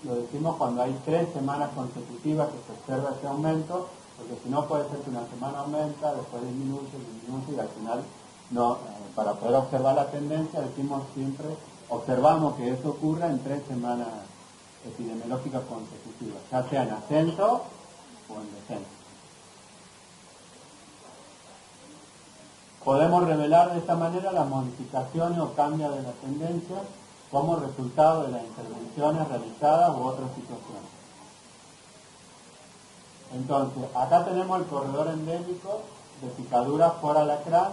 lo decimos cuando hay 3 semanas consecutivas que se observa ese aumento, porque si no puede ser que una semana aumenta, después disminuye, y al final, no, para poder observar la tendencia, decimos siempre, observamos que eso ocurra en 3 semanas epidemiológicas consecutivas, ya sea en ascenso o en descenso. Podemos revelar de esta manera las modificaciones o cambios de la tendencia como resultado de las intervenciones realizadas u otras situaciones. Entonces, acá tenemos el corredor endémico de picaduras por alacrán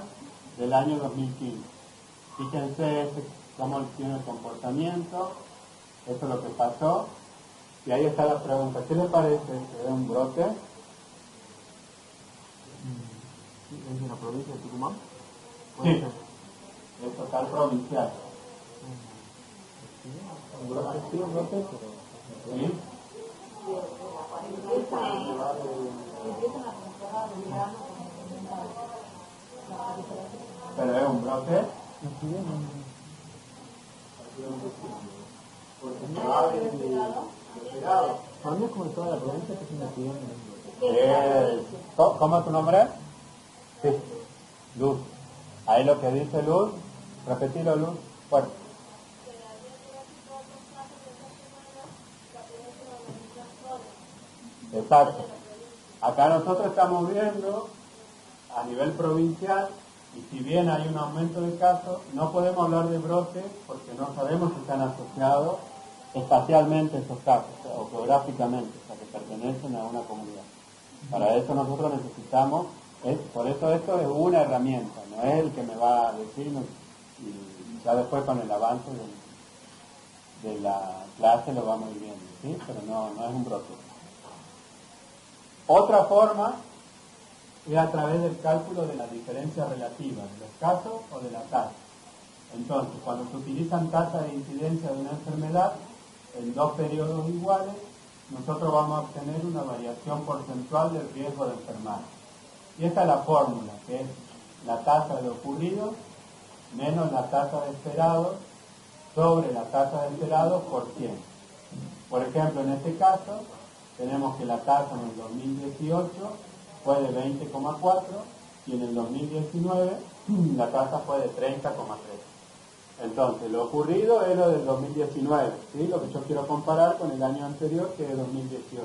del año 2015. Fíjense cómo tiene el comportamiento, eso es lo que pasó, y ahí está la pregunta, ¿qué le parece? ¿Es un brote? ¿Es de la provincia de Tucumán? Sí, es total provincial. Un brote, sí, un brote, pero... ¿Sí? Pero es un brote. Para mí es como en toda la provincia que es una epidemia. ¿Cómo es tu nombre? Sí, Luz. Ahí lo que dice Luz, repetilo Luz, fuerte. Exacto. Acá nosotros estamos viendo a nivel provincial, y si bien hay un aumento de casos, no podemos hablar de brote porque no sabemos si están asociados espacialmente estos casos o geográficamente, o sea, que pertenecen a una comunidad. Para eso nosotros necesitamos, por eso esto es una herramienta, no es el que me va a decir, y ya después con el avance de la clase lo vamos a ir viendo, ¿sí? Pero no es un brote. Otra forma es a través del cálculo de la diferencia relativa de los casos o de la tasa. Entonces, cuando se utilizan tasas de incidencia de una enfermedad en 2 periodos iguales, nosotros vamos a obtener una variación porcentual del riesgo de enfermar. Y esta es la fórmula, que es la tasa de ocurrido menos la tasa de esperado sobre la tasa de esperado por 100. Por ejemplo, en este caso, tenemos que la tasa en el 2018 fue de 20,4 y en el 2019 la tasa fue de 30,3. Entonces, lo ocurrido es lo del 2019, ¿sí? Lo que yo quiero comparar con el año anterior, que es 2018.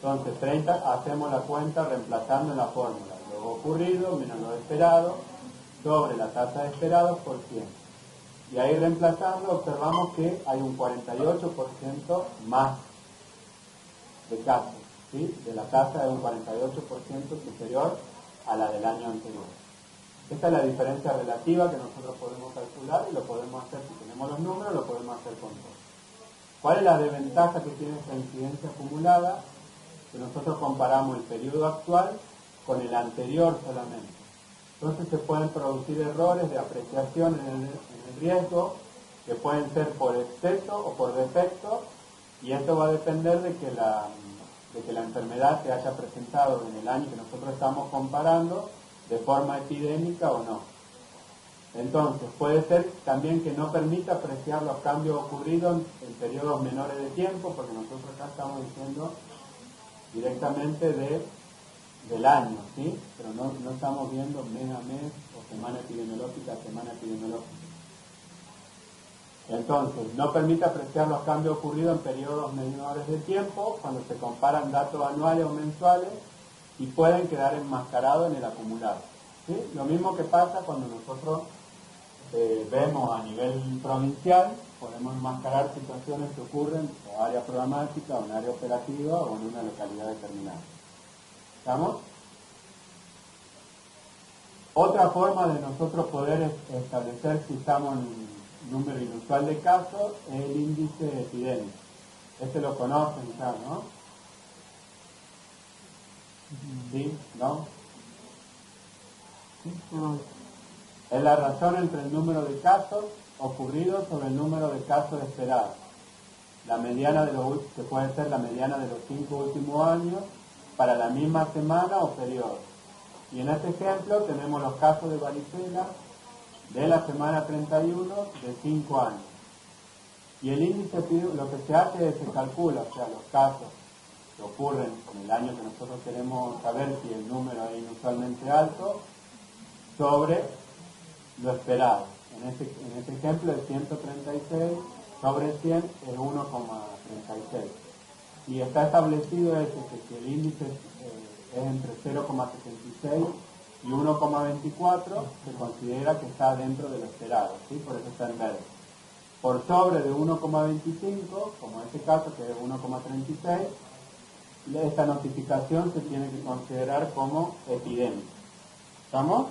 Entonces, 30, hacemos la cuenta reemplazando en la fórmula lo ocurrido menos lo esperado sobre la tasa de esperado por 100. Y ahí reemplazando observamos que hay un 48% más de casos, ¿sí? De la tasa es un 48% superior a la del año anterior. Esta es la diferencia relativa que nosotros podemos calcular y lo podemos hacer, si tenemos los números, lo podemos hacer con todo. ¿Cuál es la desventaja que tiene esta incidencia acumulada? Que nosotros comparamos el periodo actual con el anterior solamente. Entonces se pueden producir errores de apreciación en el riesgo, que pueden ser por exceso o por defecto, y esto va a depender de que la enfermedad se haya presentado en el año que nosotros estamos comparando de forma epidémica o no. Entonces, puede ser también que no permita apreciar los cambios ocurridos en periodos menores de tiempo, porque nosotros acá estamos diciendo directamente del año, ¿sí? Pero no estamos viendo mes a mes o semana epidemiológica a semana epidemiológica. Entonces, no permite apreciar los cambios ocurridos en periodos menores de tiempo cuando se comparan datos anuales o mensuales y pueden quedar enmascarados en el acumulado, ¿sí? Lo mismo que pasa cuando nosotros vemos a nivel provincial, podemos enmascarar situaciones que ocurren en área programática, o en área operativa o en una localidad determinada. ¿Estamos? Otra forma de nosotros poder establecer si estamos en un número inusual de casos es el índice epidémico. Este lo conocen ya, ¿no? ¿Sí? ¿No? Es la razón entre el número de casos ocurridos sobre el número de casos esperados. La mediana que puede ser la mediana de los 5 últimos años para la misma semana o periodo. Y en este ejemplo tenemos los casos de varicela de la semana 31 de 5 años. Y el índice, lo que se hace es se calcula, o sea, los casos que ocurren en el año que nosotros queremos saber si el número es inusualmente alto, sobre lo esperado. En este ejemplo es 136 sobre 100 es 1,36. Y está establecido que si el índice es entre 0,76 y 1,24, se considera que está dentro de lo esperado, ¿sí? Por eso está en verde. Por sobre de 1,25, como en este caso que es 1,36, esta notificación se tiene que considerar como epidémica. ¿Estamos?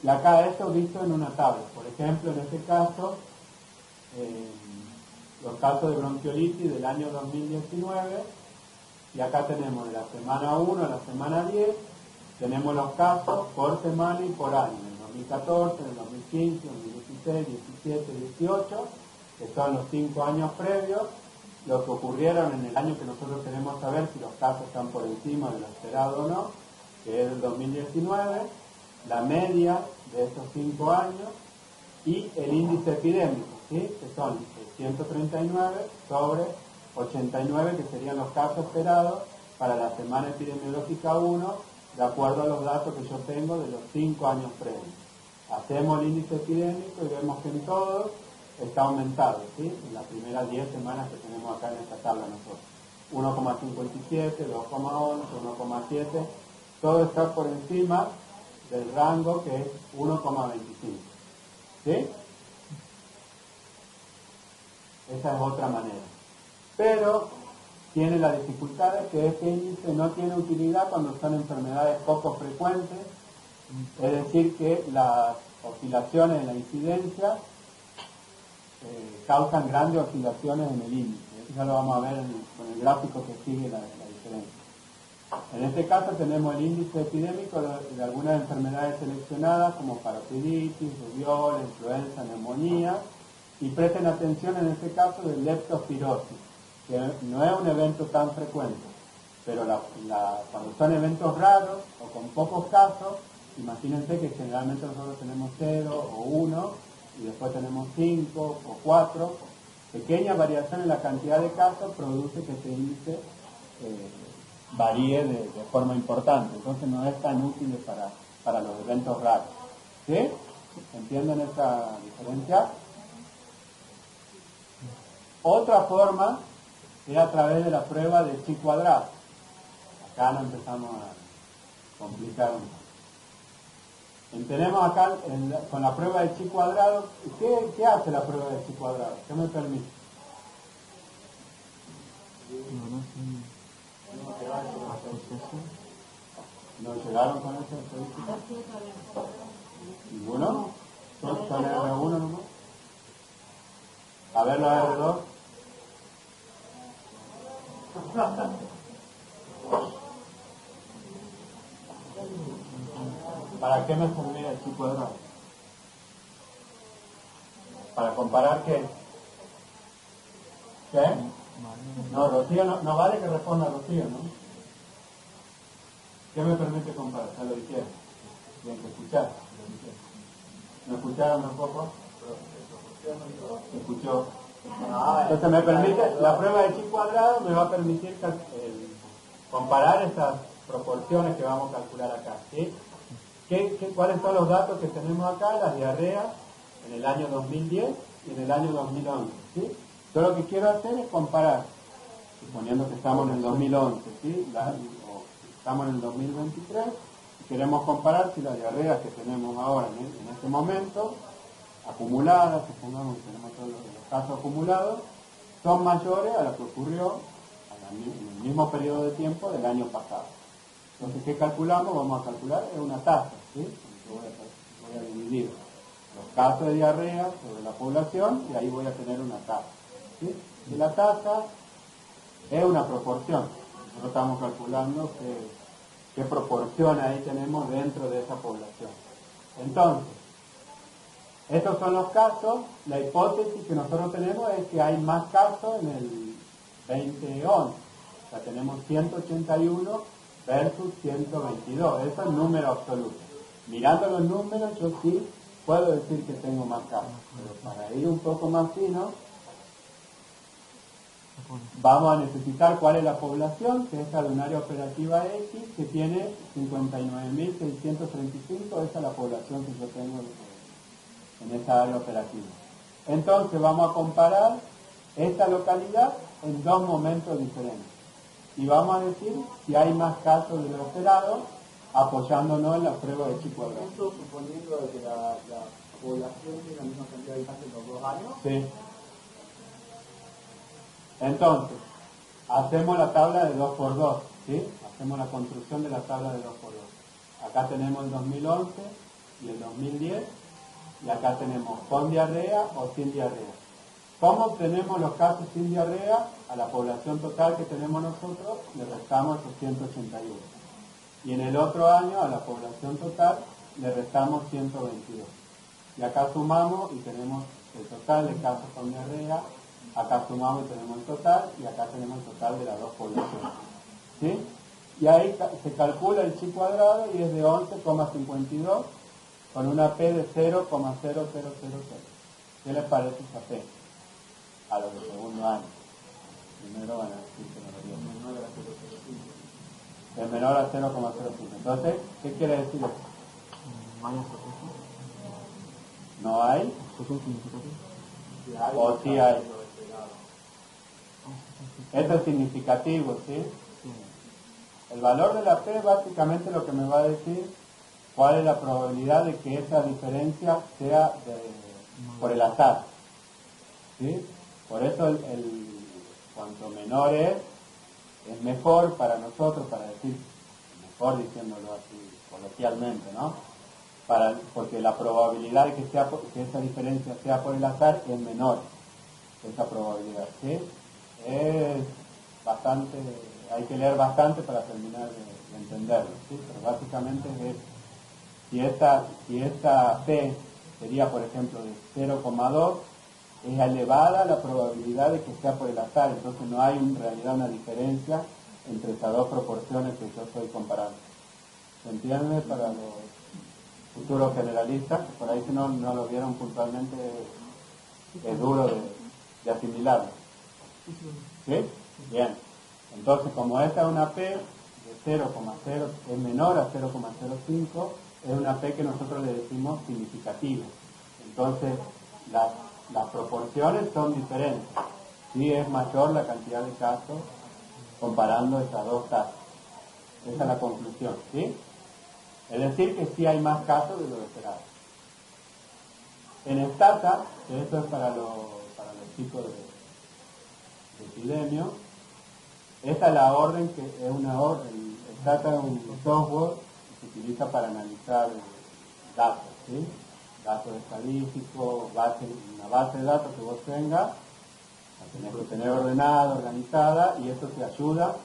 Y acá esto visto en una tabla. Por ejemplo, en este caso, los casos de bronquiolitis del año 2019, y acá tenemos de la semana 1 a la semana 10, tenemos los casos por semana y por año, en el 2014, en el 2015, en el 2016, 17, 18, que son los 5 años previos, los que ocurrieron en el año que nosotros queremos saber si los casos están por encima de lo esperado o no, que es el 2019, la media de estos 5 años y el índice epidémico, ¿sí? Que son 139 sobre 89, que serían los casos esperados para la semana epidemiológica 1, de acuerdo a los datos que yo tengo de los 5 años previos. Hacemos el índice epidémico y vemos que en todos está aumentado, ¿sí? En las primeras 10 semanas que tenemos acá en esta tabla nosotros. 1,57, 2,11, 1,7, todo está por encima del rango que es 1,25. ¿Sí? Esa es otra manera. Pero tiene la dificultad de que este índice no tiene utilidad cuando son enfermedades poco frecuentes, es decir, que las oscilaciones en la incidencia causan grandes oscilaciones en el índice. Eso ya lo vamos a ver con el gráfico que sigue la diferencia. En este caso tenemos el índice epidémico de algunas enfermedades seleccionadas como parotiditis, rubiola, influenza, neumonía, y presten atención en este caso de leptospirosis, que no es un evento tan frecuente, pero cuando son eventos raros o con pocos casos, imagínense que generalmente nosotros tenemos 0 o 1 y después tenemos 5 o 4, pequeña variación en la cantidad de casos produce que este índice varíe de forma importante, entonces no es tan útil para los eventos raros. ¿Sí? ¿Entienden esta diferencia? Otra forma es a través de la prueba de chi cuadrado. Acá nos empezamos a complicar un poco. Tenemos acá con la prueba de chi cuadrado, ¿qué hace la prueba de chi cuadrado? ¿Qué me permite? ¿No llegaron con esa estadística? ¿Ninguno? ¿Son R1 nomás? A ver la R2. ¿Para qué me servía el chi cuadrado? ¿Para comparar qué? ¿Qué? No, Rocío, no vale que responda Rocío, ¿no? ¿Qué me permite comparar? Ya lo dijeron. Bien, que escuchar. ¿Me escucharon un poco? ¿Se escuchó? Entonces me permite, la prueba de chi cuadrado me va a permitir comparar estas proporciones que vamos a calcular acá. ¿Sí? ¿Cuáles son los datos que tenemos acá? Las diarreas en el año 2010 y en el año 2011. ¿Sí? Yo lo que quiero hacer es comparar, suponiendo que estamos en el 2011, ¿sí? O estamos en el 2023, y queremos comparar si las diarreas que tenemos ahora en este momento, acumuladas, supongamos que tenemos todos los casos acumulados, son mayores a lo que ocurrió en el mismo periodo de tiempo del año pasado. Entonces, ¿qué calculamos? Vamos a calcular una tasa, ¿sí? Voy a dividir los casos de diarrea sobre la población y ahí voy a tener una tasa. ¿Sí? Y la tasa es una proporción. Nosotros estamos calculando qué proporción ahí tenemos dentro de esa población. Entonces, estos son los casos. La hipótesis que nosotros tenemos es que hay más casos en el 2011. O sea, tenemos 181 versus 122. Eso es el número absoluto. Mirando los números, yo sí puedo decir que tengo más casos. Pero para ir un poco más fino, vamos a necesitar cuál es la población, que es la de un área operativa X, que tiene 59.635. Esa es la población que yo tengo en esa área operativa. Entonces vamos a comparar esta localidad en dos momentos diferentes. Y vamos a decir si hay más casos de lo esperado, apoyándonos en la prueba de chi cuadrado. Esto suponiendo que la población tiene la misma cantidad de habitantes en los 2 años. Sí. Entonces, hacemos la tabla de 2×2, ¿sí? Hacemos la construcción de la tabla de 2×2. Acá tenemos el 2011 y el 2010, y acá tenemos con diarrea o sin diarrea. ¿Cómo obtenemos los casos sin diarrea? A la población total que tenemos nosotros le restamos esos 181. Y en el otro año a la población total le restamos 122. Y acá sumamos y tenemos el total de casos con diarrea. Acá sumamos y tenemos el total, y acá tenemos el total de las dos poblaciones. ¿Sí? Y ahí se calcula el chi cuadrado y es de 11,52 con una P de 0,0000. ¿Qué les parece esa P? A los de segundo año. Primero van a decir que no lo dio. Es menor a 0,05. Entonces, ¿qué quiere decir eso? ¿No hay? ¿O sí hay? Esto es significativo, ¿sí? El valor de la P básicamente lo que me va a decir cuál es la probabilidad de que esa diferencia sea por el azar, ¿sí? Por eso cuanto menor es mejor para nosotros, para decir, mejor diciéndolo así coloquialmente, ¿no? Porque la probabilidad de que esa diferencia sea por el azar es menor, esa probabilidad, ¿sí? Es bastante, hay que leer bastante para terminar de entenderlo, ¿sí? Pero básicamente es, si esta P sería, por ejemplo, de 0,2, es elevada la probabilidad de que sea por el azar, entonces no hay en realidad una diferencia entre esas dos proporciones que yo estoy comparando. ¿Se entiende? Para los futuros generalistas, que por ahí si no lo vieron puntualmente, es duro de asimilarlo. ¿Sí? Bien. Entonces, como esta es una P de 0,0, es menor a 0,05, es una P que nosotros le decimos significativa. Entonces, las proporciones son diferentes. Sí, es mayor la cantidad de casos comparando esas dos tasas. Esa es la conclusión, ¿sí? Es decir, que sí hay más casos de lo esperado. En Stata, que esto es para los chicos de epidemio, esta es la orden, que es una orden, es Stata es un software que se utiliza para analizar datos, ¿sí? Datos estadísticos, una base de datos que vos tengas, la tenés que tener ordenada, organizada, y eso te ayuda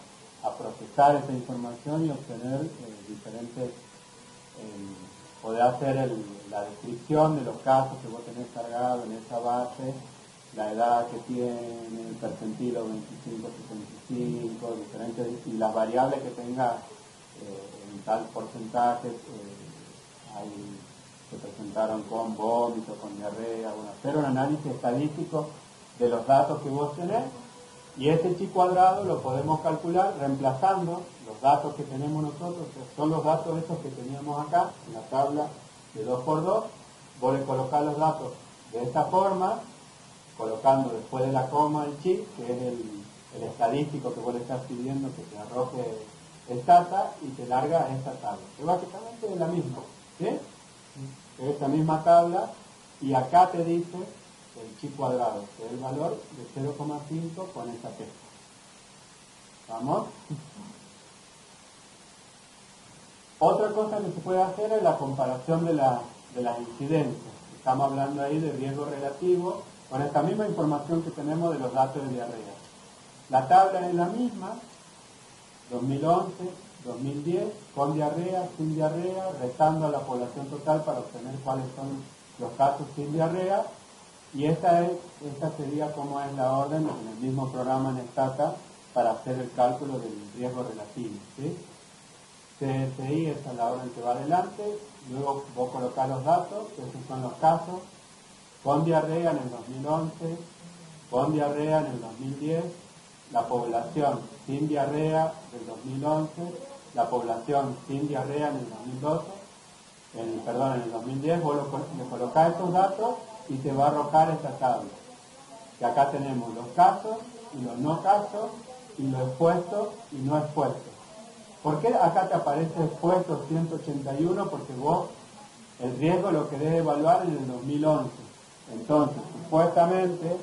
a procesar esa información y obtener diferentes, poder hacer la descripción de los casos que vos tenés cargados en esa base, la edad que tiene, el percentilo 25, 75, diferentes, y las variables que tenga en tal porcentaje, ahí se presentaron con vómito, con diarrea, bueno, hacer un análisis estadístico de los datos que vos tenés, y ese chi cuadrado lo podemos calcular reemplazando los datos que tenemos nosotros, que son los datos estos que teníamos acá, en la tabla de 2×2, vos le colocás los datos de esta forma, colocando después de la coma el chi, que es el estadístico que vos le estás pidiendo que te arroje el Stata, y te larga esta tabla, que básicamente es la misma, ¿sí? Es esta misma tabla, y acá te dice el chi cuadrado, que es el valor de 0,5 con esa P. ¿Vamos? Otra cosa que se puede hacer es la comparación de las incidencias. Estamos hablando ahí de riesgo relativo, con esta misma información que tenemos de los datos de diarrea. La tabla es la misma, 2011, 2010, con diarrea, sin diarrea, restando a la población total para obtener cuáles son los casos sin diarrea, y esta sería como es la orden en el mismo programa en Stata para hacer el cálculo del riesgo relativo, ¿sí? CSI, esa es la orden que va adelante, luego vos colocás los datos, esos son los casos, con diarrea en el 2011, con diarrea en el 2010, la población sin diarrea del 2011, la población sin diarrea en el 2012, en el 2010, vos le colocás esos datos y te va a arrojar esta tabla. Que acá tenemos los casos y los no casos, y los expuestos y no expuestos. ¿Por qué acá te aparece expuesto 181? Porque vos el riesgo lo querés evaluar en el 2011. Entonces, supuestamente,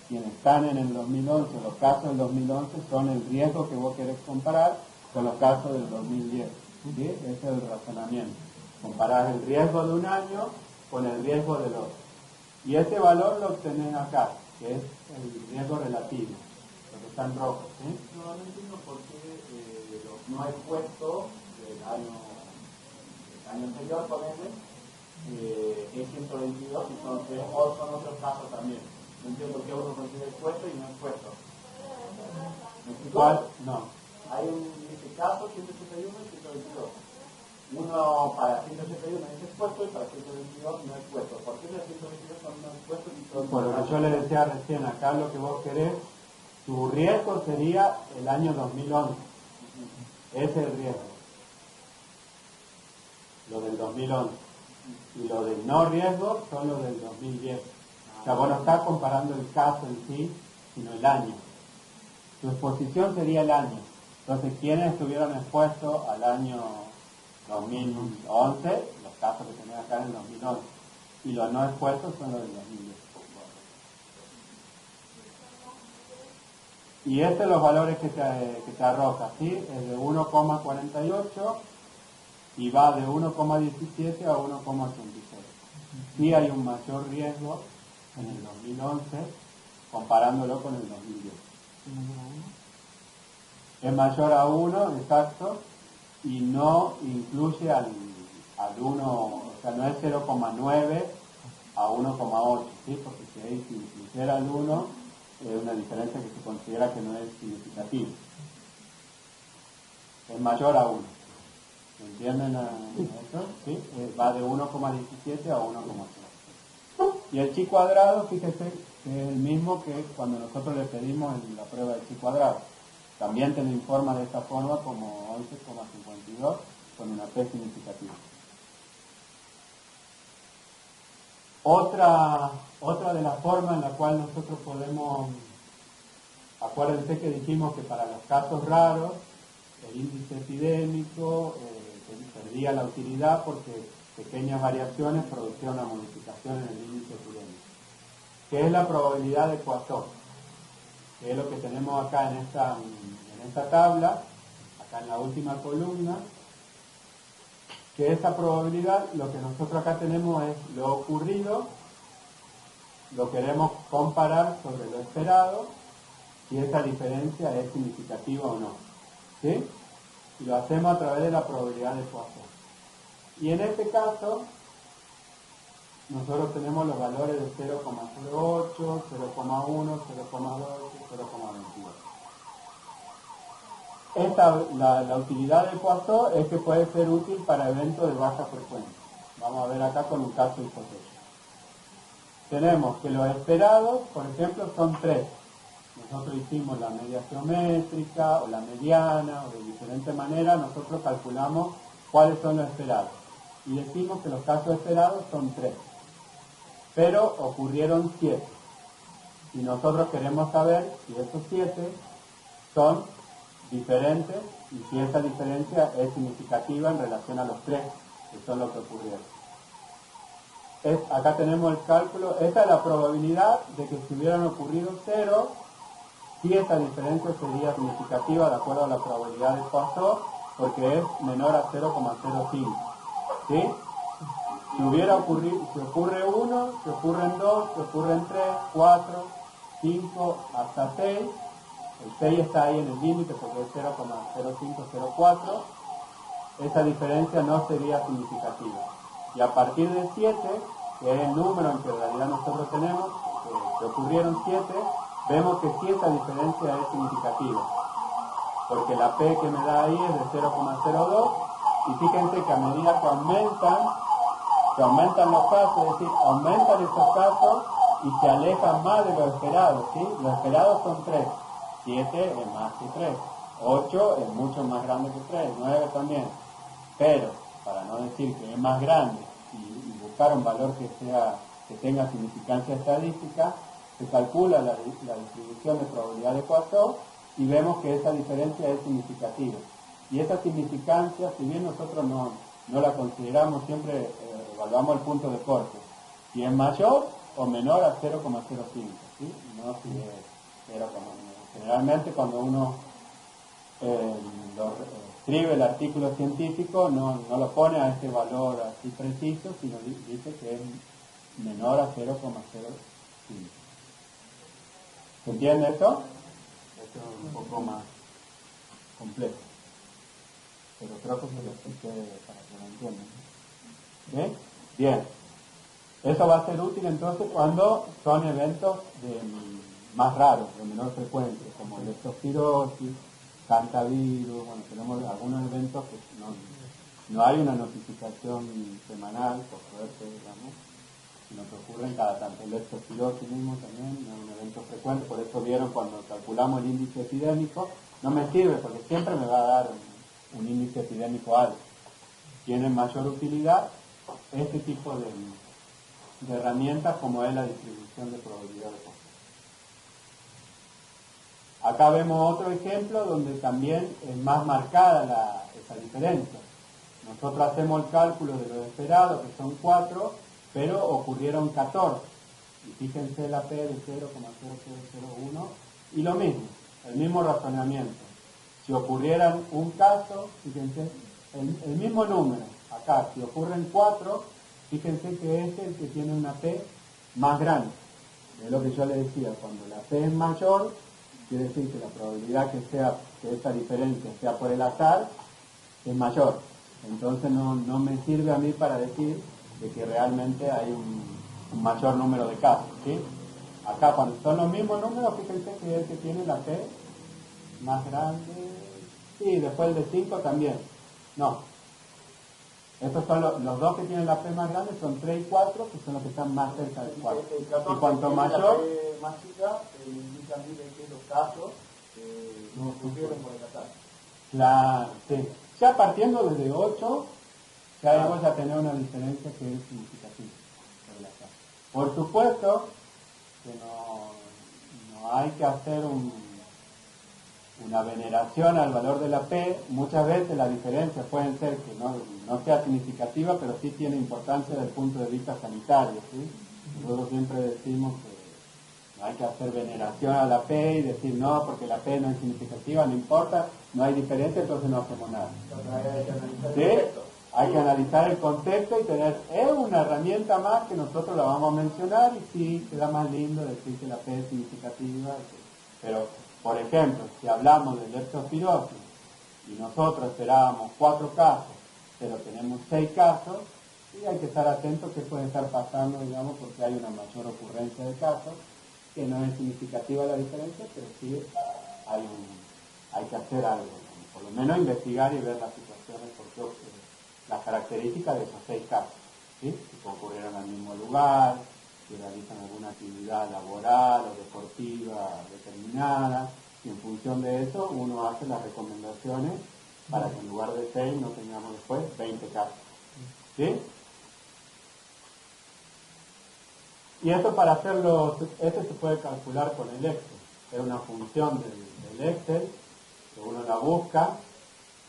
quienes están en el 2011, los casos del 2011 son el riesgo que vos querés comparar con los casos del 2010. ¿Sí? Ese es el razonamiento. Comparar el riesgo de un año con el riesgo del otro. Y ese valor lo obtenés acá, que es el riesgo relativo, lo que está en rojo. ¿Sí? No entiendo por qué los no expuestos del año anterior, ponele, es 122 y son otros casos también. No entiendo por qué uno considera expuesto y no expuesto. ¿Cuál? No. Hay dice caso 181 y 122. Uno para 181 es expuesto y para 122 no es expuesto. ¿Por qué los 122 son no expuestos y son Por lo que yo le decía recién, acá lo que vos querés, tu riesgo sería el año 2011. Ese es el riesgo. Lo del 2011. Y lo del no riesgo son los del 2010. O sea, vos no estás comparando el caso en sí, sino el año. Tu exposición sería el año. Entonces, ¿quiénes estuvieron expuestos al año 2011? Los casos que tenés acá en el 2011. Y los no expuestos son los del 2010. Y estos son los valores que te arroja, ¿sí? Es de 1,48 y va de 1,17 a 1,86. Sí hay un mayor riesgo en el 2011 comparándolo con el 2010. Es mayor a 1, exacto, y no incluye al 1, o sea, no es 0,9 a 1,8, ¿sí? Porque si ahí si incluyera el 1, es una diferencia que se considera que no es significativa. Es mayor a 1. ¿Entienden eso? ¿Sí? Va de 1,17 a 1,8. Y el chi cuadrado, fíjese que es el mismo que cuando nosotros le pedimos en la prueba del chi cuadrado. También te lo informa de esta forma como 11,52 con una P significativa. Otra de las formas en la cual nosotros podemos, acuérdense que dijimos que para los casos raros, el índice epidémico perdía la utilidad porque pequeñas variaciones producían una modificación en el índice epidémico. ¿Qué es la probabilidad de Poisson? Que es lo que tenemos acá en esta tabla. acá en la última columna, que esa probabilidad, lo que nosotros acá tenemos es lo ocurrido, lo queremos comparar sobre lo esperado, si esa diferencia es significativa o no. ¿Sí? Y lo hacemos a través de la probabilidad de Poisson. Y en este caso, nosotros tenemos los valores de 0,08, 0,1, 0,2 y 0,22. La utilidad de Poisson es que puede ser útil para eventos de baja frecuencia. Vamos a ver acá con un caso hipotético. Tenemos que los esperados, por ejemplo, son 3. Nosotros hicimos la media geométrica o la mediana o de diferente manera, nosotros calculamos cuáles son los esperados. Y decimos que los casos esperados son 3. Pero ocurrieron 7. Y nosotros queremos saber si esos 7 son diferentes y si esa diferencia es significativa en relación a los 3 que son los que ocurrieron. Acá tenemos el cálculo, esta es la probabilidad de que si hubieran ocurrido 0, si esa diferencia sería significativa de acuerdo a la probabilidad de Poisson, porque es menor a 0,05. ¿Sí? Si ocurre 1, si ocurren 2, si ocurren 3, 4, 5, hasta 6, el 6 está ahí en el límite porque es 0,0504, esa diferencia no sería significativa. Y a partir de 7, que es el número en que en realidad nosotros tenemos, que ocurrieron 7, vemos que sí esa diferencia es significativa, porque la P que me da ahí es de 0,02, y fíjense que a medida que aumentan los casos, es decir, aumentan esos casos y se alejan más de lo esperado, ¿sí? Los esperados son 3, 7 es más que 3, 8 es mucho más grande que 3, 9 también, pero para no decir que es más grande y buscar un valor que tenga significancia estadística, se calcula la distribución de probabilidad de Poisson y vemos que esa diferencia es significativa. Y esa significancia, si bien nosotros no la consideramos, siempre evaluamos el punto de corte, si es mayor o menor a 0,05, ¿sí? No si es 0,9. Generalmente cuando uno escribe el artículo científico no lo pone a este valor así preciso, sino dice que es menor a 0,05. ¿Se entiende esto? Esto es un poco más complejo, pero creo que se lo expliqué para que lo entiendan. ¿Sí? Bien. Eso va a ser útil entonces cuando son eventos más raros, de menor frecuencia, como leptospirosis, cantavirus. Bueno, tenemos algunos eventos que no hay una notificación semanal, por suerte, digamos, sino que ocurren cada tanto. El leptospirosis mismo también es un evento frecuente, por eso vieron cuando calculamos el índice epidémico, no me sirve porque siempre me va a dar un índice epidémico alto. Tiene mayor utilidad este tipo de herramientas como es la distribución de probabilidad de Poisson. Acá vemos otro ejemplo donde también es más marcada esa diferencia. Nosotros hacemos el cálculo de lo esperado, que son 4, pero ocurrieron 14. Y fíjense la P de 0,0001 y lo mismo, el mismo razonamiento. Si ocurrieran un caso, fíjense, el mismo número, acá, si ocurren 4, fíjense que es el que tiene una P más grande. Es lo que yo les decía, cuando la P es mayor, quiere decir que la probabilidad que esta diferencia sea por el azar es mayor. Entonces no me sirve a mí para decir de que realmente hay un mayor número de casos, ¿sí? Acá cuando son los mismos números, fíjense que es el que tiene la P más grande, sí, después el de 5 también. No. Estos son los dos que tienen la P más grande, son 3 y 4, que son los que están más cerca del 4. Y cuanto mayor, la P más chica, indica que los casos no ocurrieron por el azar. Claro, sí. Ya partiendo desde 8, ya vamos a tener una diferencia que es significativa. Por supuesto que no hay que hacer una veneración al valor de la P. Muchas veces las diferencias pueden ser que no sea significativa, pero sí tiene importancia desde el punto de vista sanitario, ¿sí? Nosotros siempre decimos que no hay que hacer veneración a la P y decir no, porque la P no es significativa, no importa. no hay diferencia, entonces no hacemos nada. Hay que analizar el ¿Sí? contexto. Hay que analizar el contexto y tener, es una herramienta más que nosotros la vamos a mencionar y sí, queda más lindo decir que la P es significativa. Pero, por ejemplo, si hablamos de leptospirosis y nosotros esperábamos 4 casos, pero tenemos 6 casos, sí hay que estar atentos que puede estar pasando, digamos, porque hay una mayor ocurrencia de casos, que no es significativa la diferencia, pero sí hay que hacer algo, digamos, por lo menos investigar y ver las situaciones, porque las características de esos 6 casos, ¿sí? Si ocurrieron al mismo lugar, si realizan alguna actividad laboral o deportiva determinada, y en función de eso uno hace las recomendaciones para que en lugar de 6 no tengamos después 20 casos. ¿Sí? Y esto para hacerlo, este se puede calcular con el Excel. Es una función del Excel, que uno la busca,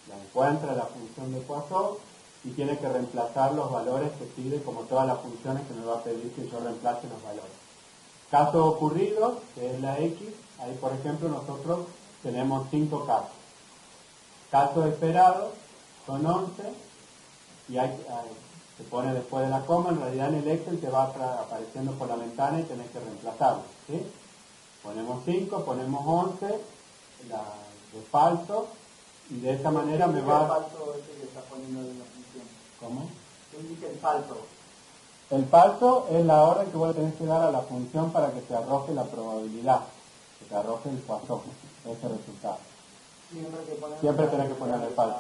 la encuentra, la función de Poisson, y tiene que reemplazar los valores que pide, como todas las funciones que me va a pedir que yo reemplace los valores. Caso ocurrido, que es la X, ahí por ejemplo nosotros tenemos 5 casos. Casos esperados son 11, y se pone después de la coma, en realidad en el Excel te va apareciendo por la ventana y tenés que reemplazarlo. ¿Sí? Ponemos 5, ponemos 11, de falso, y de esa manera me va... ¿El falso ese que está poniendo en la función? ¿Cómo? ¿Qué indica el falso? El falso es la orden que vos tenés que dar a la función para que te arroje la probabilidad, que te arroje el Poisson, ese resultado. Siempre tenés que ponerle falso.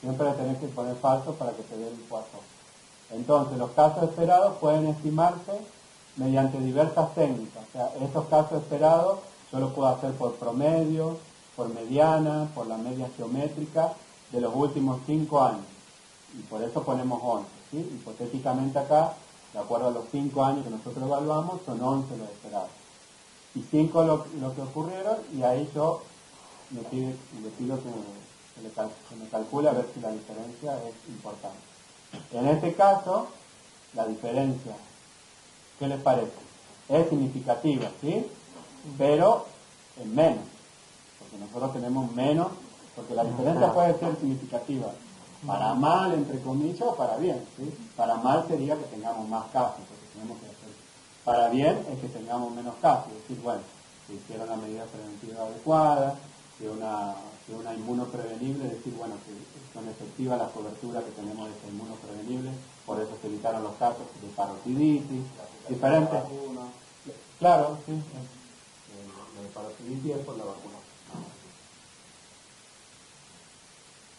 Siempre tenés que poner falso para que te dé el Poisson. Entonces, los casos esperados pueden estimarse mediante diversas técnicas. O sea, estos casos esperados yo los puedo hacer por promedio, por mediana, por la media geométrica de los últimos 5 años. Y por eso ponemos 11. ¿Sí? Hipotéticamente acá, de acuerdo a los 5 años que nosotros evaluamos, son 11 los esperados. Y 5 lo que ocurrieron, y ahí yo le pido que me calcule a ver si la diferencia es importante. En este caso, la diferencia, ¿qué les parece? Es significativa, ¿sí? Pero es menos, porque nosotros tenemos menos, porque la diferencia puede ser significativa, para mal, entre comillas, o para bien, ¿sí? Para mal sería que tengamos más casos, porque tenemos que hacer. Para bien es que tengamos menos casos, es decir, bueno, se hicieron la medida preventiva adecuada, de una inmunoprevenible, es decir, bueno, que son efectivas las coberturas que tenemos de esta inmunoprevenible, por eso se evitaron los casos de parotiditis, diferentes. Claro, sí, lo de parotiditis es por la vacuna.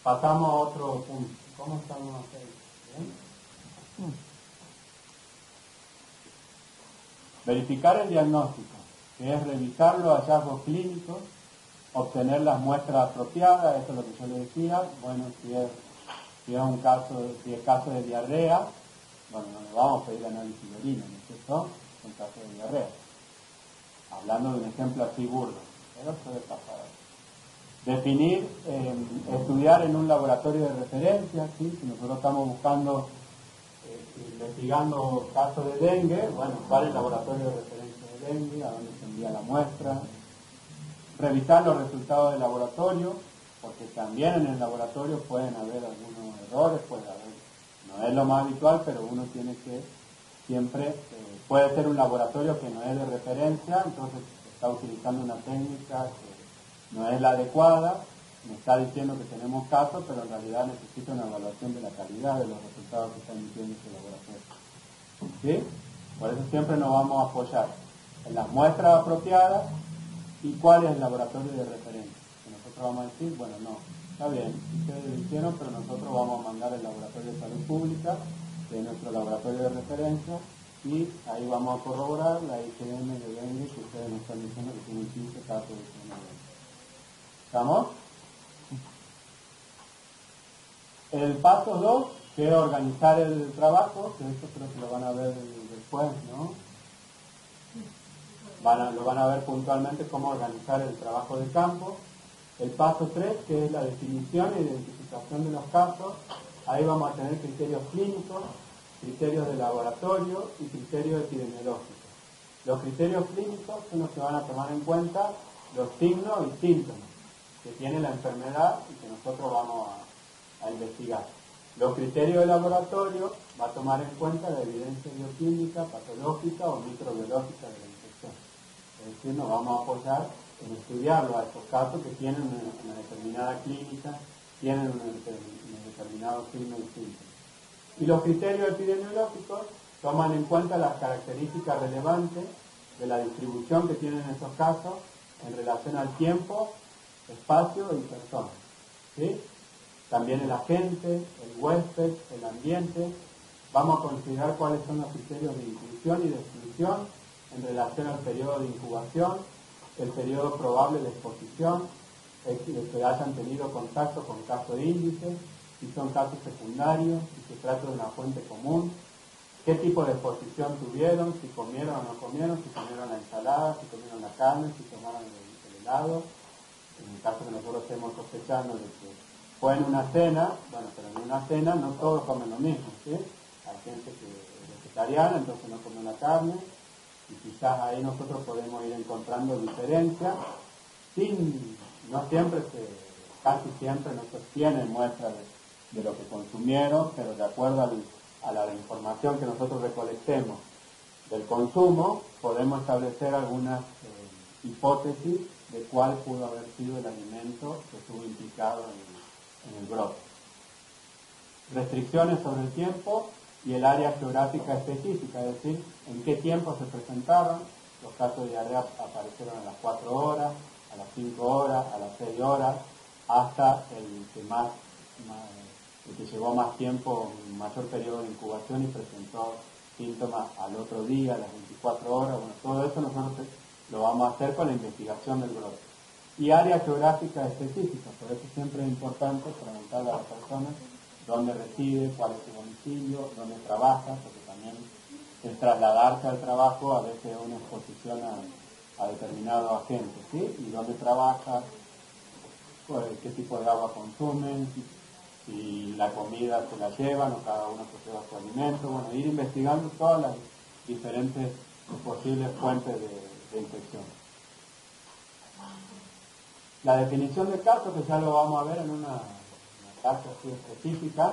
Pasamos a otro punto. ¿Cómo estamos haciendo? ¿Bien? Verificar el diagnóstico, que es revisar los hallazgos clínicos, obtener las muestras apropiadas, esto es lo que yo le decía, bueno, si es caso de diarrea, bueno, no le vamos a pedir análisis de orina, ¿no es cierto? Es un caso de diarrea. Hablando de un ejemplo así burdo, pero puede pasar. Definir, estudiar en un laboratorio de referencia, ¿sí? Si nosotros estamos buscando, investigando casos de dengue, bueno, ¿cuál es el laboratorio de referencia de dengue? ¿A dónde se envía la muestra? Revisar los resultados del laboratorio, porque también en el laboratorio pueden haber algunos errores, no es lo más habitual, pero uno tiene que siempre, puede ser un laboratorio que no es de referencia, entonces está utilizando una técnica que no es la adecuada, me está diciendo que tenemos casos, pero en realidad necesita una evaluación de la calidad de los resultados que está emitiendo ese laboratorio. ¿Sí? Por eso siempre nos vamos a apoyar en las muestras apropiadas. ¿Y cuál es el laboratorio de referencia? Que nosotros vamos a decir, bueno, no, está bien, ustedes lo hicieron, pero nosotros vamos a mandar el laboratorio de salud pública, que es nuestro laboratorio de referencia, y ahí vamos a corroborar la IgM de dengue que ustedes nos están diciendo que tienen 15 casos de dengue. ¿Estamos? El paso 2, que es organizar el trabajo, que esto creo que lo van a ver después, ¿no? Lo van a ver puntualmente cómo organizar el trabajo de campo. El paso 3, que es la definición e identificación de los casos. Ahí vamos a tener criterios clínicos, criterios de laboratorio y criterios epidemiológicos. Los criterios clínicos son los que van a tomar en cuenta los signos y síntomas. que tiene la enfermedad y que nosotros vamos a investigar. Los criterios de laboratorio va a tomar en cuenta la evidencia bioquímica, patológica o microbiológica de la infección. Es decir, nos vamos a apoyar en estudiarlo a estos casos que tienen una determinada clínica, tienen un determinado signo y síntoma. Y los criterios epidemiológicos toman en cuenta las características relevantes de la distribución que tienen esos casos en relación al tiempo, espacio y persona. ¿Sí? También el agente, el huésped, el ambiente. Vamos a considerar cuáles son los criterios de inclusión y de exclusión en relación al periodo de incubación, el periodo probable de exposición, el que hayan tenido contacto con casos índice, si son casos secundarios, si se trata de una fuente común, qué tipo de exposición tuvieron, si comieron o no comieron, si comieron la ensalada, si comieron la carne, si tomaron el helado. En el caso que nosotros estemos sospechando de que fue en una cena, bueno, pero en una cena no todos comen lo mismo, ¿sí? Hay gente que es vegetariana, entonces no come la carne, y quizás ahí nosotros podemos ir encontrando diferencias, no siempre casi siempre no se obtienen muestras de lo que consumieron, pero de acuerdo a la información que nosotros recolectemos del consumo, podemos establecer algunas hipótesis de cuál pudo haber sido el alimento que estuvo implicado en el brote. Restricciones sobre el tiempo y el área geográfica específica, es decir, en qué tiempo se presentaron. Los casos de diarrea aparecieron a las 4 horas, a las 5 horas, a las 6 horas, hasta el que llevó más tiempo, mayor periodo de incubación y presentó síntomas al otro día, a las 24 horas. Bueno, todo eso nosotros lo vamos a hacer con la investigación del brote. Y área geográfica específica, por eso siempre es importante preguntarle a las personas dónde reside, cuál es su domicilio, dónde trabaja, porque también el trasladarse al trabajo a veces es una exposición a determinados agentes, ¿sí? Y dónde trabaja, qué tipo de agua consumen, si la comida se la llevan o cada uno se lleva su alimento. Bueno, ir investigando todas las diferentes posibles fuentes de infección. La definición de caso, que ya lo vamos a ver en una clase así específica,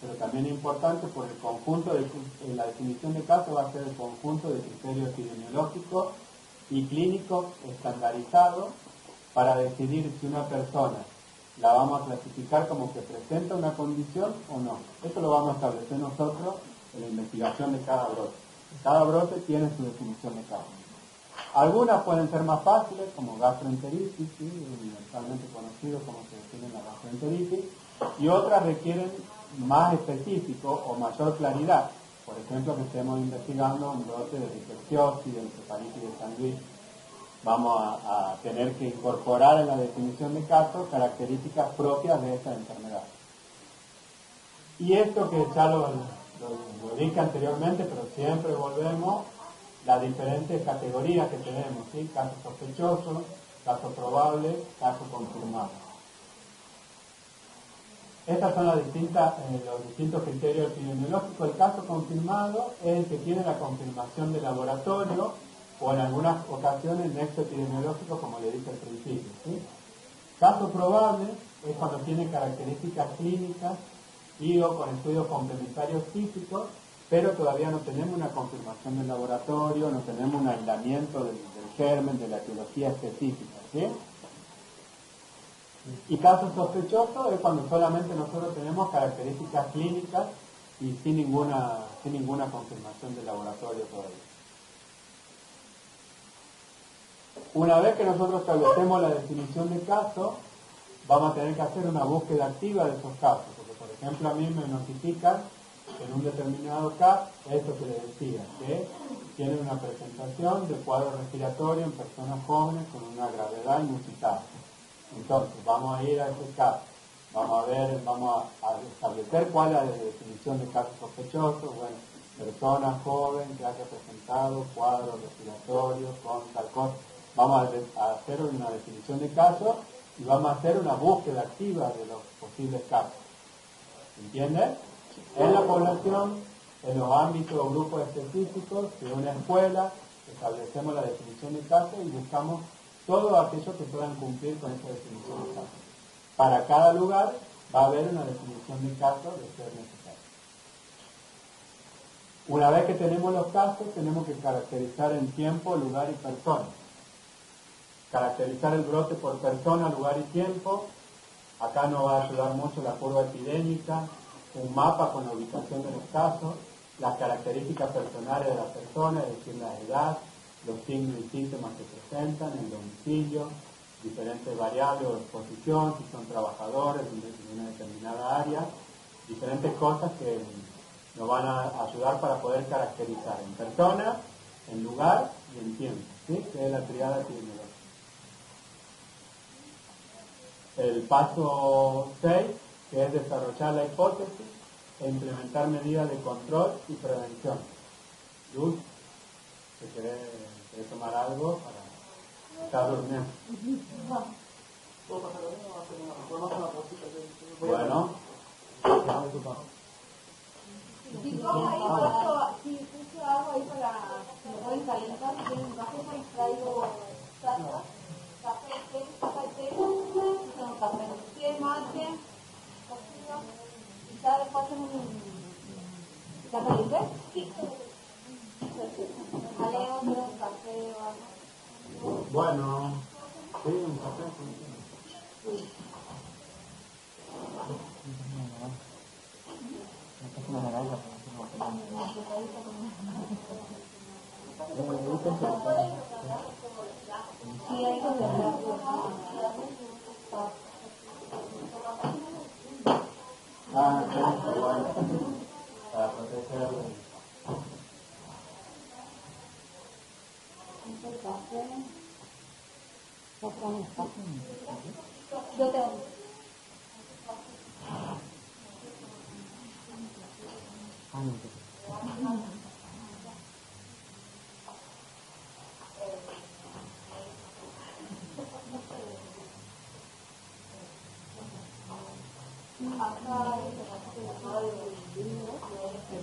pero también es importante por el conjunto la definición de caso va a ser el conjunto de criterios epidemiológicos y clínicos estandarizados para decidir si una persona la vamos a clasificar como que presenta una condición o no. Esto lo vamos a establecer nosotros en la investigación de cada brote. Cada brote tiene su definición de caso. Algunas pueden ser más fáciles, como gastroenteritis, ¿sí? Universalmente conocido como se define la gastroenteritis, y otras requieren más específico o mayor claridad. Por ejemplo, que estemos investigando un brote de rickettsiosis, de encefalitis de Sandwich, vamos a tener que incorporar en la definición de caso características propias de esta enfermedad. Y esto que ya lo dije anteriormente, pero siempre volvemos, las diferentes categorías que tenemos, ¿sí? Caso sospechoso, caso probable, caso confirmado. Estas son los distintos criterios epidemiológicos. El caso confirmado es el que tiene la confirmación de laboratorio o en algunas ocasiones nexo epidemiológico, como le dije al principio, ¿sí? Caso probable es cuando tiene características clínicas y o con estudios complementarios físicos, pero todavía no tenemos una confirmación del laboratorio, no tenemos un aislamiento del germen, de la etiología específica, ¿sí? Y caso sospechoso es cuando solamente nosotros tenemos características clínicas y sin ninguna confirmación del laboratorio todavía. Una vez que nosotros establecemos la definición de caso, vamos a tener que hacer una búsqueda activa de esos casos, porque por ejemplo a mí me notifican en un determinado caso, esto que les decía, que tiene una presentación de cuadro respiratorio en personas jóvenes con una gravedad inusitada. Entonces, vamos a ir a ese caso, vamos a establecer cuál es la definición de caso sospechoso. Bueno, persona joven que haya presentado cuadro respiratorio con tal cosa. Vamos a hacer una definición de caso y vamos a hacer una búsqueda activa de los posibles casos. ¿Entienden? En la población, en los ámbitos o grupos específicos de una escuela, establecemos la definición de caso y buscamos todo aquello que puedan cumplir con esa definición de caso. Para cada lugar va a haber una definición de caso de ser necesario. Una vez que tenemos los casos, tenemos que caracterizar en tiempo, lugar y persona. Caracterizar el brote por persona, lugar y tiempo. Acá nos va a ayudar mucho la curva epidémica, un mapa con la ubicación de los casos, las características personales de la persona, es decir, la edad, los signos y síntomas que presentan, el domicilio, diferentes variables o exposición, si son trabajadores de una determinada área, diferentes cosas que nos van a ayudar para poder caracterizar en persona, en lugar y en tiempo, ¿sí? Que es la triada epidemiológica. El paso 6, que es desarrollar la hipótesis e implementar medidas de control y prevención. Luz, si querés tomar algo para estar durmiendo. Bueno. Si pongo ahí paso, si puse algo ahí para que me pueden calentar, si tienen un café, pues traigo taza, café, té, tengo café, té, mate, cocido, y ya después hacen ¿está caliente? Sí. Jaleo, un café o algo. Bueno, sí, un café. Sí. Sí, hay que hacerlo. Bueno. Para protegerlo. Yo tengo.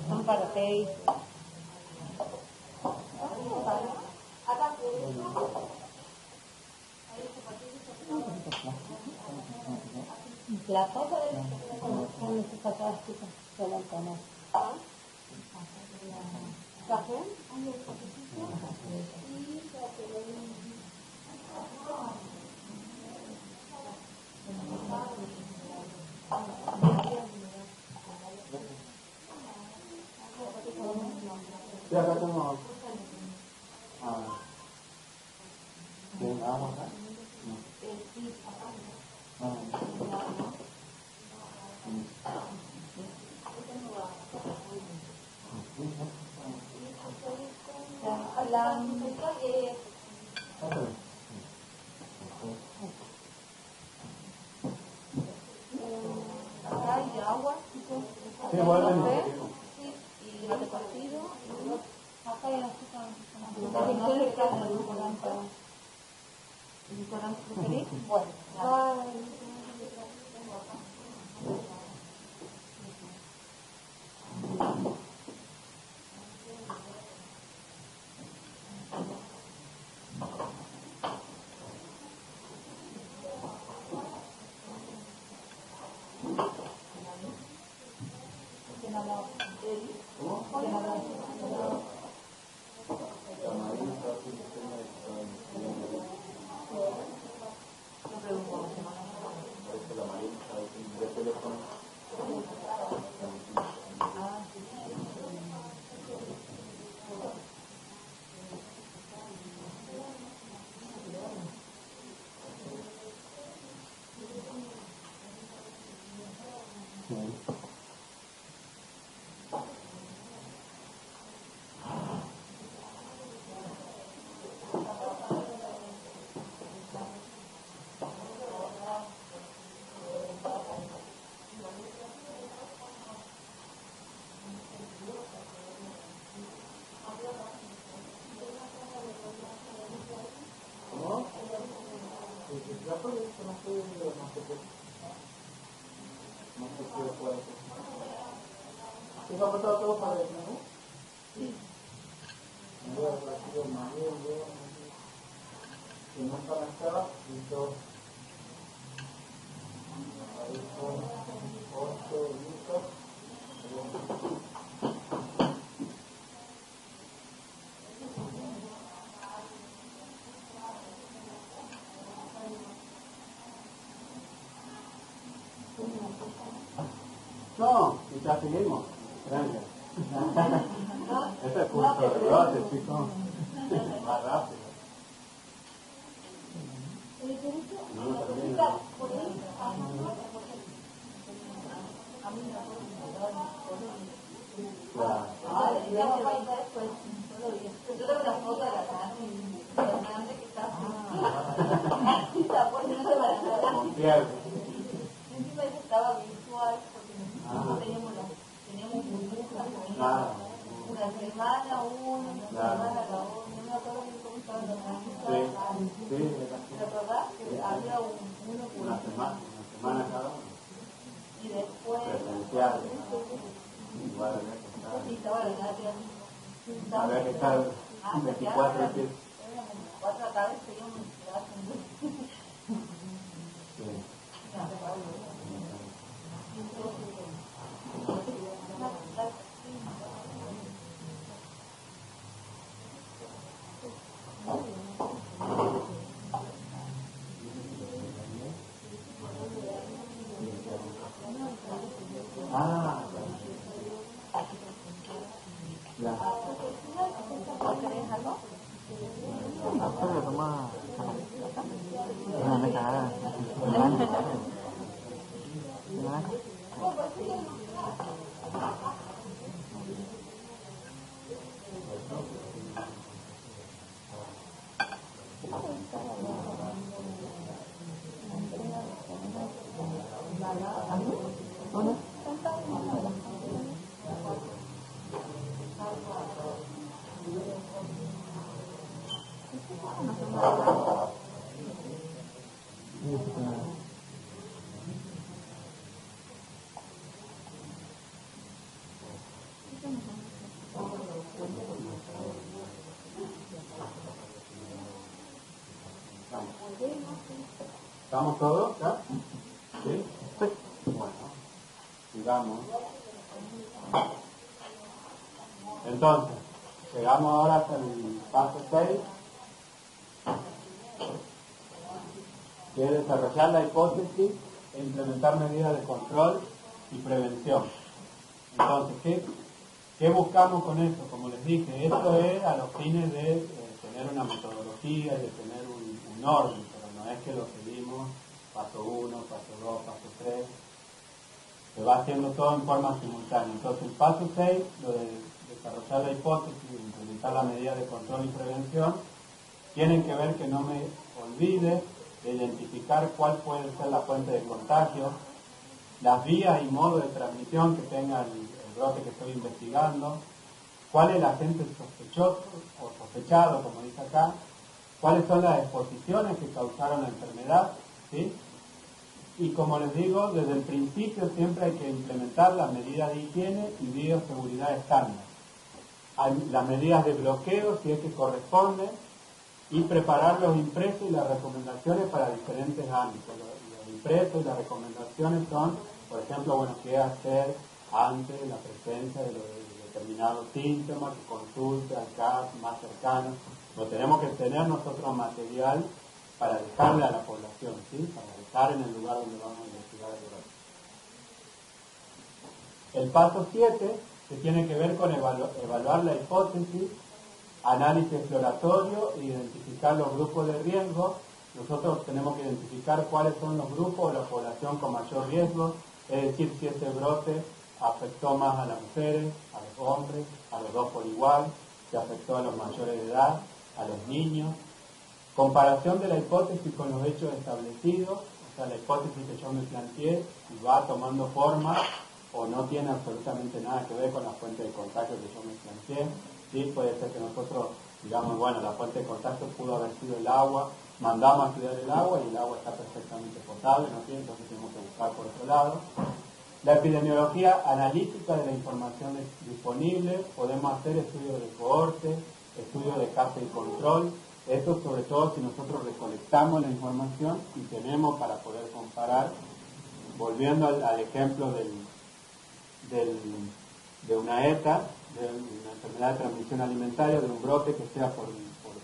Son para seis. Acá. La cosa son esas plásticas, solo el canal. ¿Café? Sí, acá tengo. ¿Tienen agua acá? Hay agua. Sí, vuelven. Y mate cocido. Acá hay azúcar. ¿Edulcorante preferís? Bueno. ¿Eso ha pasado todo para el menú? Sí. que no están acá, listo. 8, listo. No, y ya seguimos. Tranquilo. Este es curso de rebote, chicos. Más rápido. No, no termina. Claro. Yo tengo una foto de la Fernández que está poniendo para Con pierde. encima eso estaba virtual porque nosotros teníamos burbujas una semana uno, una semana la otra, no me acuerdo bien cómo estaban los años. ¿Te acordás? Que había uno por una semana cada uno. y después Presencial. Igual sí, estaba la gracia. había que estar 24 pies. Cuatro acá vez teníamos un pedazo. ¿Estamos todos? ¿Ya? ¿Sí? Bueno, sigamos. Entonces, llegamos ahora hasta el paso 6, que es desarrollar la hipótesis e implementar medidas de control y prevención. Entonces, ¿qué buscamos con esto? Como les dije, esto es a los fines de tener una metodología y de tener un orden, pero no es que lo seguimos paso 1, paso 2, paso 3, se va haciendo todo en forma simultánea. Entonces, el paso 6, lo de desarrollar la hipótesis e implementar la medida de control y prevención, tienen que ver que no me olvide de identificar cuál puede ser la fuente de contagio, las vías y modos de transmisión que tenga el brote que estoy investigando, cuál es el agente sospechoso o sospechado, como dice acá, cuáles son las exposiciones que causaron la enfermedad, ¿sí? Y como les digo, desde el principio siempre hay que implementar las medidas de higiene y bioseguridad estándar. Hay las medidas de bloqueo, si es que corresponden, y preparar los impresos y las recomendaciones para diferentes ámbitos. Los impresos y las recomendaciones son, por ejemplo, bueno, qué hacer ante la presencia de determinados síntomas, que consulte al CAP más cercano. Lo tenemos que tener nosotros material para dejarle a la población, ¿sí? Para dejar en el lugar donde vamos a investigar el brote. El paso 7, que tiene que ver con evaluar la hipótesis, análisis exploratorio e identificar los grupos de riesgo. Nosotros tenemos que identificar cuáles son los grupos de la población con mayor riesgo, es decir, si ese brote afectó más a las mujeres, a los hombres, a los dos por igual, si afectó a los mayores de edad, a los niños. Comparación de la hipótesis con los hechos establecidos, o sea, la hipótesis que yo me planteé y va tomando forma o no tiene absolutamente nada que ver con la fuente de contagio que yo me planteé. Sí, puede ser que nosotros digamos, bueno, la fuente de contacto pudo haber sido el agua, mandamos a estudiar el agua y el agua está perfectamente potable, ¿no tiene? Entonces tenemos que buscar por otro lado. La epidemiología analítica de la información disponible, podemos hacer estudios de cohorte, estudios de caso y control, Esto sobre todo si nosotros recolectamos la información y tenemos para poder comparar, volviendo al ejemplo de una ETA, de una enfermedad de transmisión alimentaria, de un brote que sea por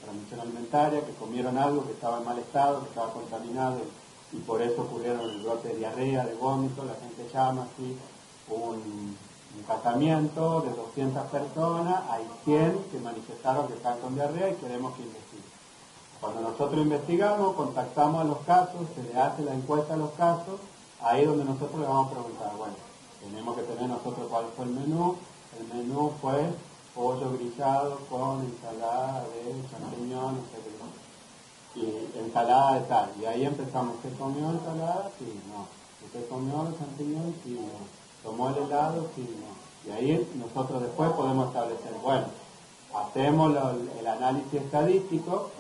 transmisión alimentaria, que comieron algo que estaba en mal estado, que estaba contaminado y por eso ocurrieron el brote de diarrea, de vómito, la gente llama así, un tratamiento de 200 personas, hay 100 que manifestaron que están con diarrea y queremos que investiguen. Cuando nosotros investigamos, contactamos a los casos, se le hace la encuesta a los casos, ahí es donde nosotros le vamos a preguntar, bueno, tenemos que tener nosotros cuál fue el menú fue pollo grillado con ensalada de champiñón, y ensalada de tal, y ahí empezamos, ¿usted comió ensalada? Sí, no. ¿Usted comió los champiñones? Sí, no. ¿Tomó el helado? Sí, no. Y ahí nosotros después podemos establecer, bueno, hacemos el análisis estadístico,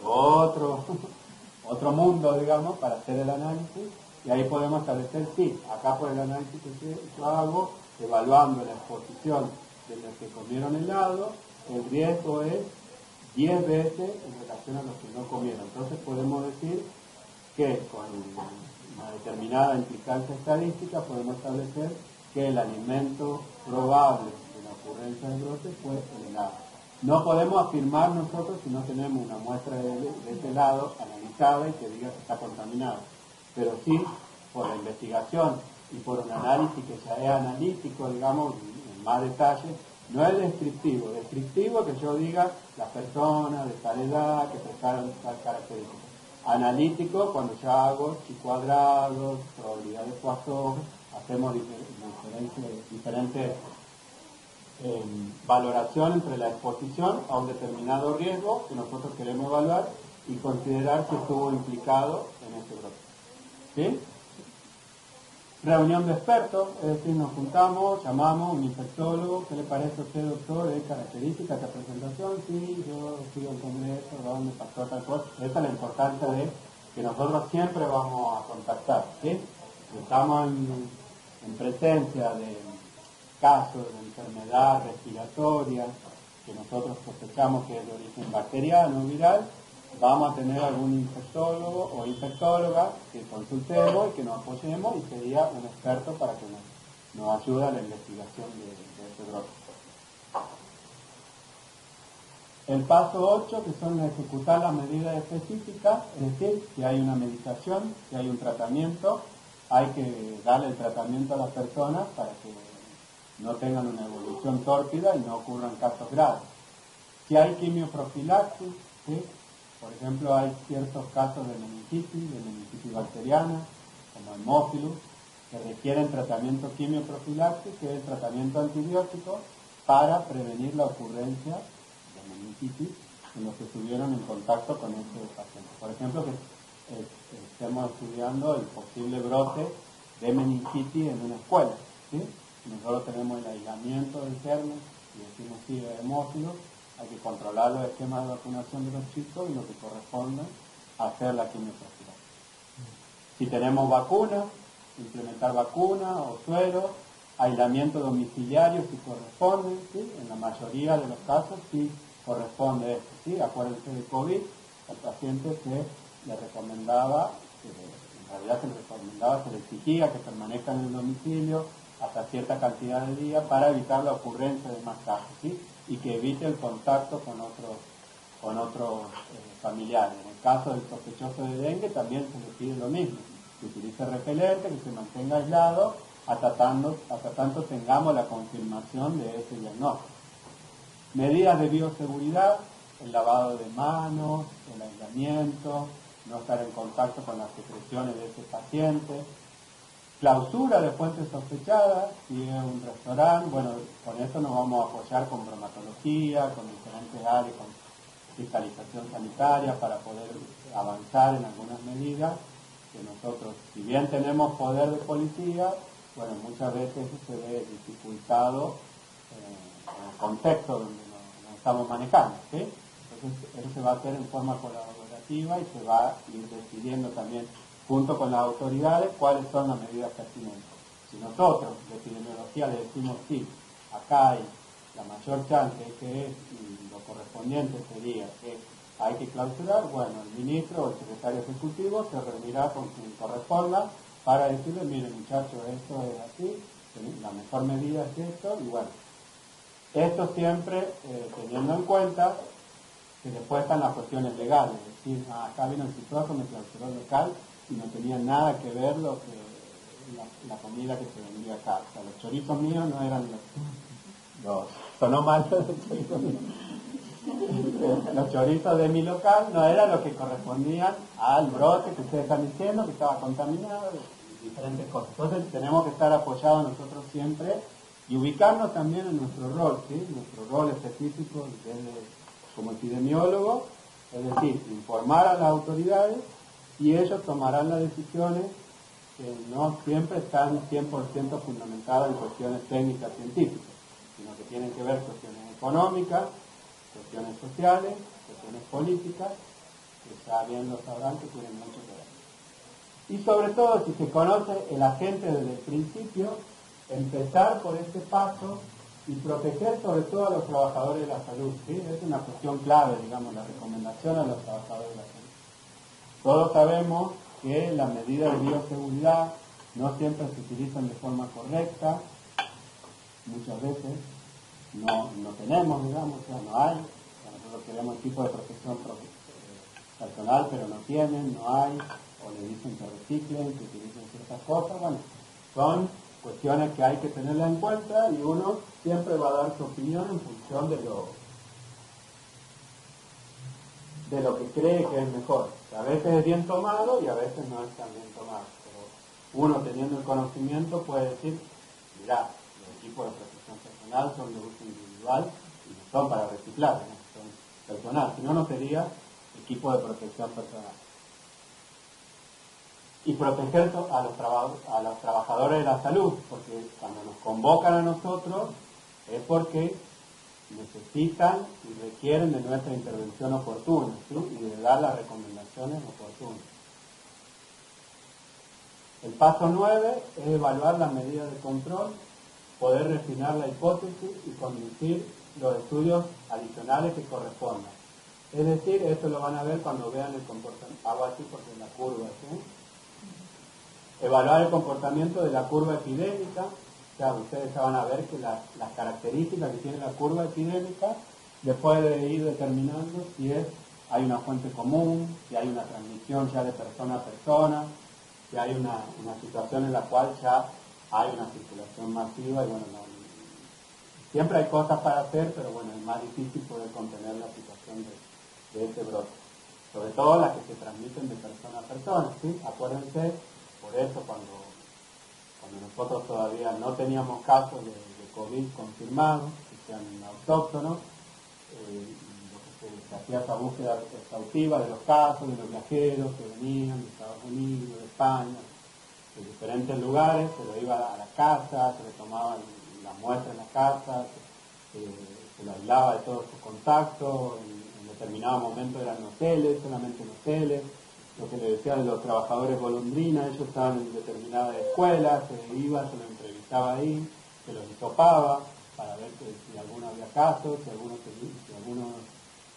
otro mundo, digamos, para hacer el análisis, y ahí podemos establecer, sí, acá por el análisis que yo hago, evaluando la exposición de los que comieron helado, el riesgo es 10 veces en relación a los que no comieron. Entonces podemos decir que con una determinada implicancia estadística podemos establecer que el alimento probable de la ocurrencia del brote fue el helado. No podemos afirmar nosotros si no tenemos una muestra de ese helado analizada y que diga que está contaminado, pero sí por la investigación y por un análisis que ya es analítico, digamos, en más detalle, no es descriptivo. Descriptivo que yo diga las personas de tal edad que prestaron tal característica. Analítico cuando ya hago chi cuadrados, probabilidad de Poisson, hacemos diferentes valoración entre la exposición a un determinado riesgo que nosotros queremos evaluar y considerar si estuvo implicado en ese brote. ¿Sí? Reunión de expertos, es decir, nos juntamos, llamamos un infectólogo, ¿qué le parece a usted, doctor? ¿Es característica esta presentación? Sí, yo fui a un congreso, donde pasó tal cosa. Esa es la importancia de que nosotros siempre vamos a contactar, ¿sí? Estamos en presencia de casos de enfermedad respiratoria que nosotros sospechamos que es de origen bacteriano o viral, vamos a tener algún infectólogo o infectóloga que consultemos y que nos apoyemos y sería un experto para que nos ayude a la investigación de este brote. El paso 8, que son ejecutar las medidas específicas, es decir, si hay una medicación, si hay un tratamiento, hay que darle el tratamiento a las personas para que no tengan una evolución tórpida y no ocurran casos graves. Si hay quimioprofilaxis, ¿sí? Por ejemplo, hay ciertos casos de meningitis bacteriana, como hemófilus, que requieren tratamiento quimioprofilaxis, que es el tratamiento antibiótico para prevenir la ocurrencia de meningitis en los que estuvieron en contacto con ese paciente. Por ejemplo, que estemos estudiando el posible brote de meningitis en una escuela, ¿sí? Nosotros tenemos el aislamiento del germen y decimos sí, es hemófilo, hay que controlar los esquemas de vacunación de los chicos y lo que corresponde a hacer la quimioprofilaxis. Si tenemos vacunas, implementar vacunas o sueros, aislamiento domiciliario si corresponde, ¿sí? En la mayoría de los casos sí corresponde esto, ¿sí? Acuérdense de COVID, al paciente se le recomendaba, en realidad se le exigía que permanezcan en el domicilio hasta cierta cantidad de días para evitar la ocurrencia de más casos, ¿sí? Y que evite el contacto con otros familiares. En el caso del sospechoso de dengue también se le pide lo mismo, que utilice repelente, que se mantenga aislado hasta tanto tengamos la confirmación de ese diagnóstico. Medidas de bioseguridad, el lavado de manos, el aislamiento, no estar en contacto con las secreciones de ese paciente. Clausura de fuentes sospechadas, si es un restaurante, bueno, con esto nos vamos a apoyar con bromatología, con diferentes áreas, con fiscalización sanitaria para poder avanzar en algunas medidas que nosotros, si bien tenemos poder de policía, bueno, muchas veces eso se ve dificultado en el contexto donde nos estamos manejando, ¿sí? Entonces eso se va a hacer en forma colaborativa y se va a ir decidiendo también junto con las autoridades cuáles son las medidas pertinentes. Si nosotros de epidemiología le decimos sí, acá hay la mayor chance que es, y lo correspondiente sería que hay que clausurar, bueno, el ministro o el secretario ejecutivo se reunirá con quien corresponda para decirle, miren muchachos, esto es así, la mejor medida es esto, y bueno, esto siempre teniendo en cuenta que después están las cuestiones legales, es decir, acá vino el Citoco, me clausuró el local y no tenía nada que ver lo que la comida que se vendía acá. O sea, los chorizos míos no eran los sonó mal los chorizos míos. Los chorizos de mi local no eran los que correspondían al brote que ustedes están diciendo, que estaba contaminado, diferentes cosas. Entonces tenemos que estar apoyados nosotros siempre y ubicarnos también en nuestro rol, ¿sí? Nuestro rol específico como epidemiólogo, es decir, informar a las autoridades y ellos tomarán las decisiones que no siempre están 100% fundamentadas en cuestiones técnicas científicas, sino que tienen que ver cuestiones económicas, cuestiones sociales, cuestiones políticas, que ya bien lo sabrán que tienen mucho que ver. Y sobre todo, si se conoce el agente desde el principio, empezar por este paso y proteger sobre todo a los trabajadores de la salud, ¿sí? Es una cuestión clave, digamos, la recomendación a los trabajadores de la salud. Todos sabemos que las medidas de bioseguridad no siempre se utilizan de forma correcta, muchas veces no tenemos, digamos, o sea, no hay, o sea, nosotros queremos equipo de protección personal, pero no tienen, no hay, o le dicen que reciclen, que utilicen ciertas cosas, bueno, son cuestiones que hay que tenerlas en cuenta y uno siempre va a dar su opinión en función de lo que cree que es mejor. A veces es bien tomado y a veces no es tan bien tomado. Pero uno teniendo el conocimiento puede decir, mirá, los equipos de protección personal son de uso individual y no son para reciclar, ¿no? Son personal. Si no, no sería equipo de protección personal. Y proteger a los trabajadores de la salud, porque cuando nos convocan a nosotros es porque necesitan y requieren de nuestra intervención oportuna, ¿sí? Y de dar las recomendaciones oportunas. El paso 9 es evaluar las medidas de control, poder refinar la hipótesis y conducir los estudios adicionales que correspondan. Es decir, esto lo van a ver cuando vean el comportamiento, hago así porque es la curva, ¿sí? Evaluar el comportamiento de la curva epidémica. O sea, ustedes ya van a ver que las características que tiene la curva epidémica después de ir determinando si hay una fuente común, si hay una transmisión ya de persona a persona, si hay una situación en la cual ya hay una circulación masiva y bueno, siempre hay cosas para hacer, pero bueno, es más difícil poder contener la situación de este brote. Sobre todo las que se transmiten de persona a persona, ¿sí? Acuérdense, por eso cuando nosotros todavía no teníamos casos de COVID confirmados, que sean autóctonos, se hacía esa búsqueda exhaustiva de los casos, de los viajeros que venían de Estados Unidos, de España, de diferentes lugares, se lo iba a la casa, se le tomaban las muestras en la casa, se lo aislaba de todos sus contactos, en determinado momento eran en hoteles, solamente en hoteles. Lo que le decía de los trabajadores golondrina, ellos estaban en determinadas escuelas, se iba, se lo entrevistaba ahí, se los hisopaba para ver si alguno había casos, si algunos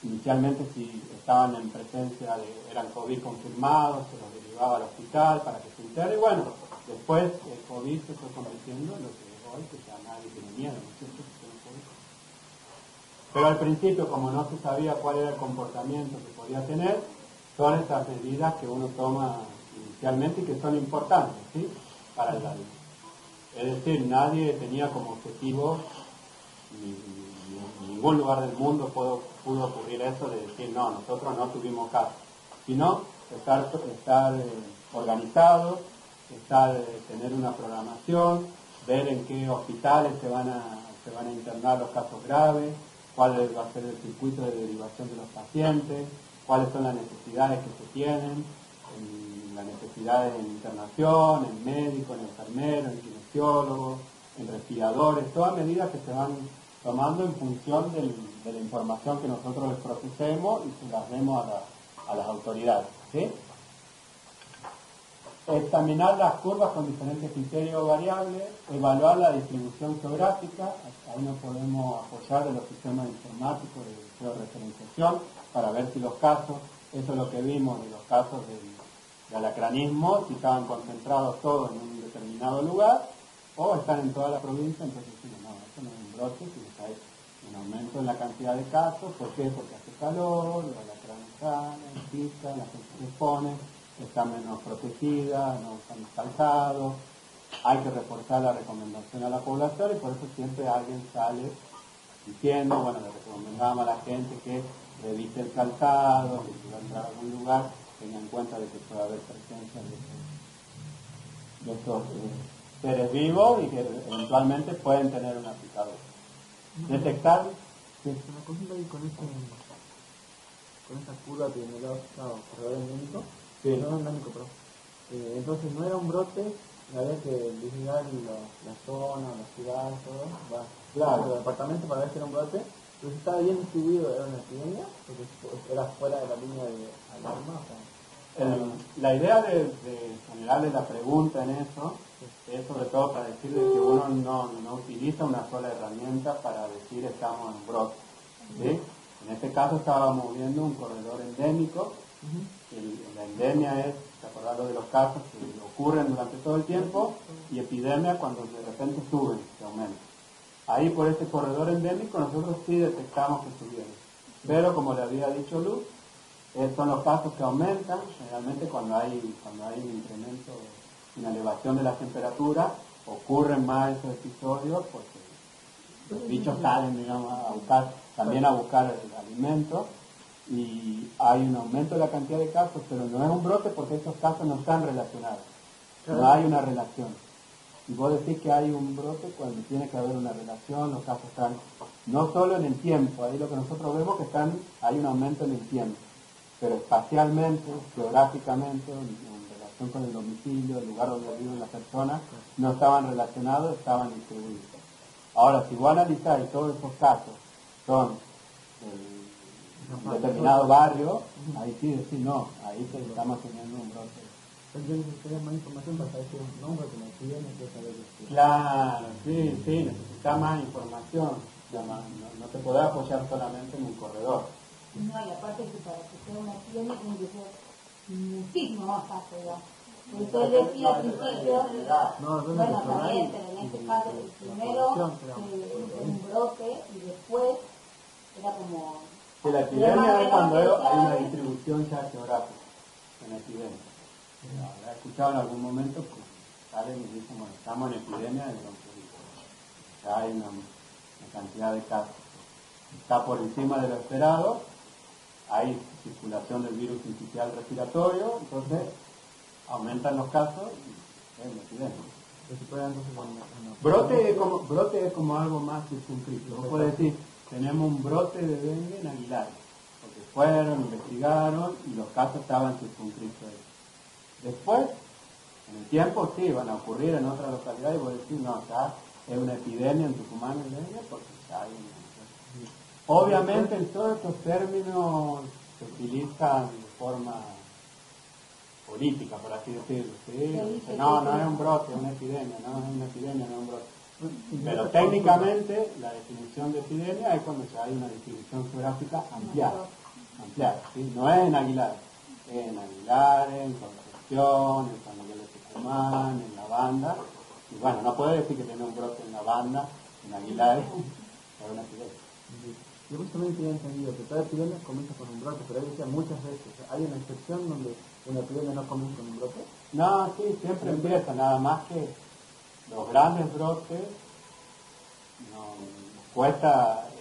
inicialmente si estaban en presencia eran COVID confirmados, se los derivaba al hospital para que se interne, y bueno, después el COVID se fue convirtiendo en lo que es hoy, que ya nadie tiene miedo, ¿no es cierto? Pero al principio, como no se sabía cuál era el comportamiento que podía tener, son estas medidas que uno toma inicialmente y que son importantes, ¿sí? Para el alumno. Es decir, nadie tenía como objetivo, ni en ningún lugar del mundo pudo ocurrir eso de decir, no, nosotros no tuvimos caso, sino estar organizados, tener una programación, ver en qué hospitales se van a internar los casos graves, cuál va a ser el circuito de derivación de los pacientes, cuáles son las necesidades que se tienen, las necesidades en internación, en médicos, en enfermeros, en kinesiólogos, en respiradores, todas medidas que se van tomando en función de la información que nosotros les procesemos y se las demos a las autoridades, ¿sí? examinar las curvas con diferentes criterios variables, evaluar la distribución geográfica, ahí nos podemos apoyar de los sistemas informáticos de georreferenciación para ver si los casos, eso es lo que vimos de los casos de alacranismo, si estaban concentrados todos en un determinado lugar o están en toda la provincia, entonces decimos, no, esto no es un brote, sino que hay un aumento en la cantidad de casos. ¿Por qué? Porque hace calor, los alacranes salen, pican, la gente se expone, está menos protegida, no están calzados, hay que reforzar la recomendación a la población y por eso siempre alguien sale diciendo, bueno, le recomendamos a la gente que revise el calzado, que si va a entrar a algún lugar, tenga en cuenta de que puede haber presencia de estos seres vivos y que eventualmente pueden tener una picadura. Detectar. Sí, una consulta ahí con esta curva epidemiológica o corredor endémico. Sí. No endémico, pero entonces no era un brote, había que vigilar la zona, la ciudad, todo, Claro. el departamento para ver si era un brote. Entonces estaba bien distribuido, era una epidemia, porque era fuera de la línea de alarma. O sea, la idea de generarle la pregunta en eso es sobre todo para decirle que uno no utiliza una sola herramienta para decir estamos en brote, ¿sí? En este caso estábamos viendo un corredor endémico. La endemia es, ¿te acordás de los casos que ocurren durante todo el tiempo? Y epidemia cuando de repente suben, se aumentan. Ahí por este corredor endémico nosotros sí detectamos que subieron. Pero como le había dicho Luz, son los casos que aumentan, generalmente cuando hay un incremento, una elevación de la temperatura, ocurren más esos episodios porque los bichos salen, digamos, también a buscar el alimento y hay un aumento de la cantidad de casos, pero no es un brote porque esos casos no están relacionados, no hay una relación. Y vos decís que hay un brote cuando tiene que haber una relación, los casos están no solo en el tiempo, ahí lo que nosotros vemos que hay un aumento en el tiempo, pero espacialmente, geográficamente, en relación con el domicilio, el lugar donde vive la persona, no estaban relacionados, estaban distribuidos. Ahora, si vos analizáis todos esos casos, son de determinado barrio, ahí sí decís, no, ahí estamos teniendo un brote. yo necesitaría más información para saber si es un nombre que me piden, que saber Claro, sí, necesitas más información. No te podés apoyar solamente en un corredor. No, y aparte que para que sea una epidemia tiene que ser muchísimo más fácil, ¿no? Por eso él decía al principio, bueno, también, pero en este caso, primero un brote y después era como... Que la epidemia es cuando hay una distribución ya geográfica en la epidemia. He escuchado en algún momento que salen y dicen, bueno, estamos en epidemia de bronquiolitis. Ya hay una cantidad de casos. Está por encima de lo esperado, hay circulación del virus sincicial respiratorio, entonces aumentan los casos y es una epidemia. Brote es como algo más circunscrito. Vos podés decir, tenemos un brote de dengue en Aguilar, porque fueron, investigaron y los casos estaban circunscritos ahí. Después, en el tiempo sí, van a ocurrir en otras localidades y vos decís, no, acá es una epidemia en Tucumán el dengue porque ya hay una... Obviamente en todos estos términos se utilizan de forma política, por así decirlo. ¿Sí? No es un brote, es una epidemia, no es una epidemia, no es un brote. Pero técnicamente la definición de epidemia es cuando ya hay una distribución geográfica ampliada, ¿sí? No es en Aguilar, es en Aguilar, en Concepción, en San Miguel de Tucumán, en La Banda. Y bueno, no puede decir que tiene un brote en La Banda, en Aguilar, es una epidemia. Yo justamente había entendido que toda epidemia comienza con un brote, pero ahí decía muchas veces, ¿hay una excepción donde una epidemia no comienza con un brote? No, sí, siempre empieza, nada más que los grandes brotes,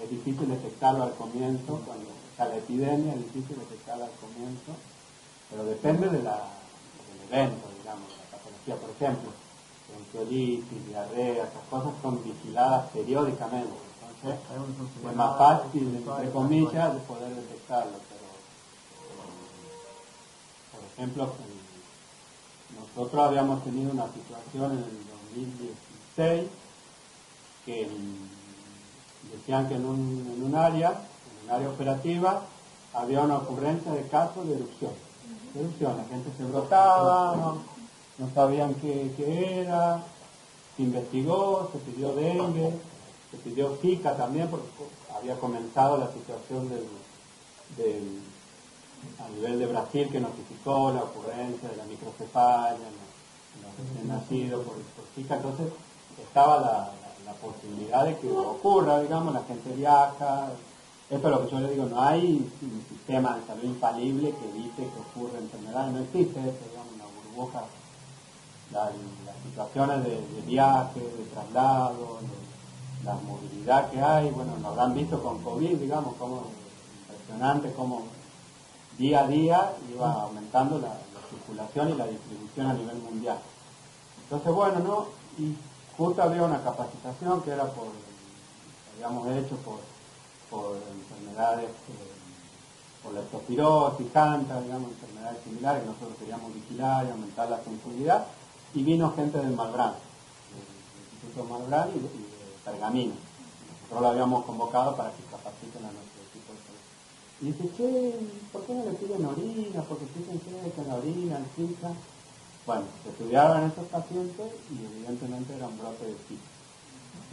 es difícil detectarlo al comienzo, cuando está la epidemia es difícil detectarlo al comienzo, pero depende del evento, digamos, la patología. Por ejemplo, bronquiolitis, diarrea, esas cosas son vigiladas periódicamente. Es más fácil, entre comillas, de poder detectarlo, pero por ejemplo, nosotros habíamos tenido una situación en el 2016 que decían que en un área operativa, había una ocurrencia de casos de erupción. La gente se brotaba, ¿no? no sabían qué era, se investigó, se pidió dengue, se pidió Zika también, porque había comenzado la situación a nivel de Brasil, que notificó la ocurrencia de la microcefalia en los recién nacidos por Zika. Entonces estaba la posibilidad de que ocurra, digamos, la gente viaja. Esto es lo que yo le digo, no hay un sistema de salud infalible que evite que ocurra enfermedades, no existe eso, digamos, una burbuja. Las situaciones de viaje, de traslado, la movilidad que hay, bueno, lo habrán visto con COVID, digamos, como impresionante, como día a día iba aumentando la circulación y la distribución a nivel mundial. Entonces, bueno, ¿no? Y justo había una capacitación que era habíamos hecho por enfermedades, por la leptospirosis, Hanta, digamos, enfermedades similares que nosotros queríamos vigilar y aumentar la sensibilidad, y vino gente del Malbrán, del Instituto Malbrán y de Pergamino. Nosotros lo habíamos convocado para que capaciten a nuestro equipo de salud. Y dice, che, ¿por qué no le piden orina? Porque fíjense que en la orina, en Zika. Bueno, se estudiaron esos pacientes y evidentemente era un brote de Zika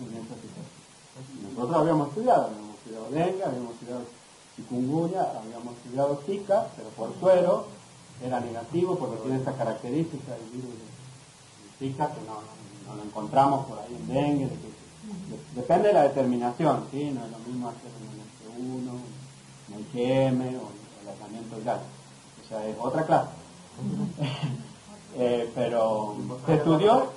en esa situación. Nosotros habíamos estudiado dengue, habíamos estudiado chikungunya, habíamos estudiado Zika, pero por suero era negativo porque tiene esta característica del virus de Zika que no lo encontramos por ahí en dengue. Depende de la determinación, ¿sí? No es lo mismo hacer un NF1, un IgM o el aislamiento viral. O sea, es otra clase. Pero se estudió,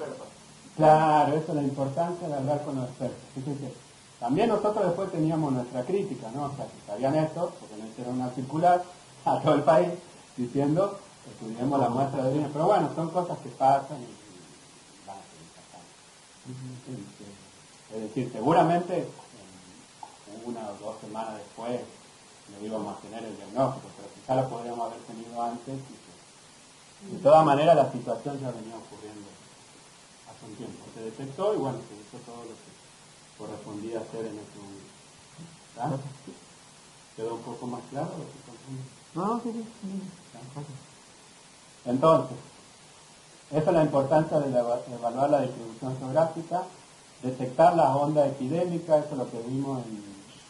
claro, eso es la importancia de hablar con los expertos. Fíjense, también nosotros después teníamos nuestra crítica, ¿no? O sea, que sabían esto, porque no hicieron una circular a todo el país diciendo, estudiemos la muestra de orina. Pero bueno, son cosas que pasan y van a seguir pasando. Es decir, seguramente una o 2 semanas después no íbamos a tener el diagnóstico, pero quizá lo podríamos haber tenido antes. De todas maneras, la situación ya venía ocurriendo hace un tiempo. Se detectó y bueno, se hizo todo lo que correspondía hacer en ese momento. ¿Verdad? ¿Quedó un poco más claro lo que confundí? No, sí. Entonces, esa es la importancia de evaluar la distribución geográfica, detectar las ondas epidémicas, eso es lo que vimos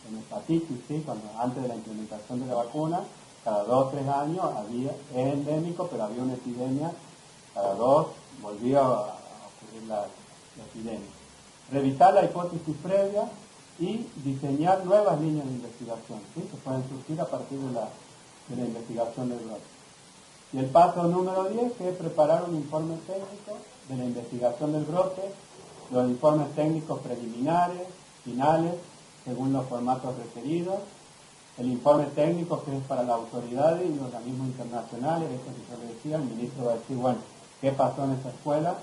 en hepatitis, ¿sí? Cuando antes de la implementación de la vacuna, cada 2 o 3 años es endémico, pero había una epidemia, cada 2 volvía a ocurrir la epidemia. Revisar la hipótesis previa y diseñar nuevas líneas de investigación, ¿sí? Que pueden surgir a partir de la investigación del brote. Y el paso número 10 que es preparar un informe técnico de la investigación del brote, los informes técnicos preliminares, finales, según los formatos requeridos, el informe técnico que es para las autoridades y los organismos internacionales, eso que yo le decía, el ministro va a decir, bueno, ¿qué pasó en esa escuela?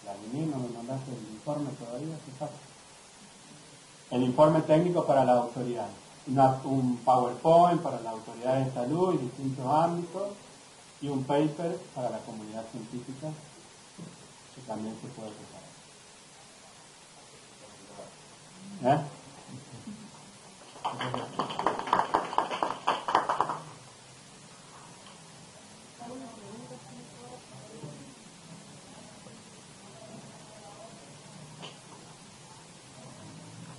La ministra no me mandaste el informe todavía, ¿qué pasa? El informe técnico para las autoridades, un PowerPoint para las autoridades de salud y distintos ámbitos, y un paper para la comunidad científica que también se puede preparar.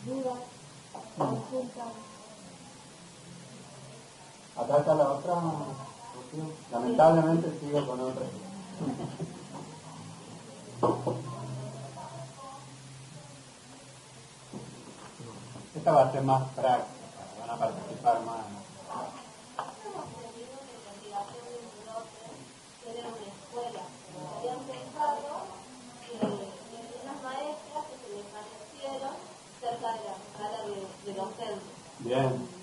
Dudas, consultas. Acá está la otra. Lamentablemente sigo con otra. Esta va a ser más práctica, van a participar más. Hemos tenido una investigación de un brote que era una escuela. Habían pensado que unas maestras que se les aparecieron cerca de la sala de docentes. Bien.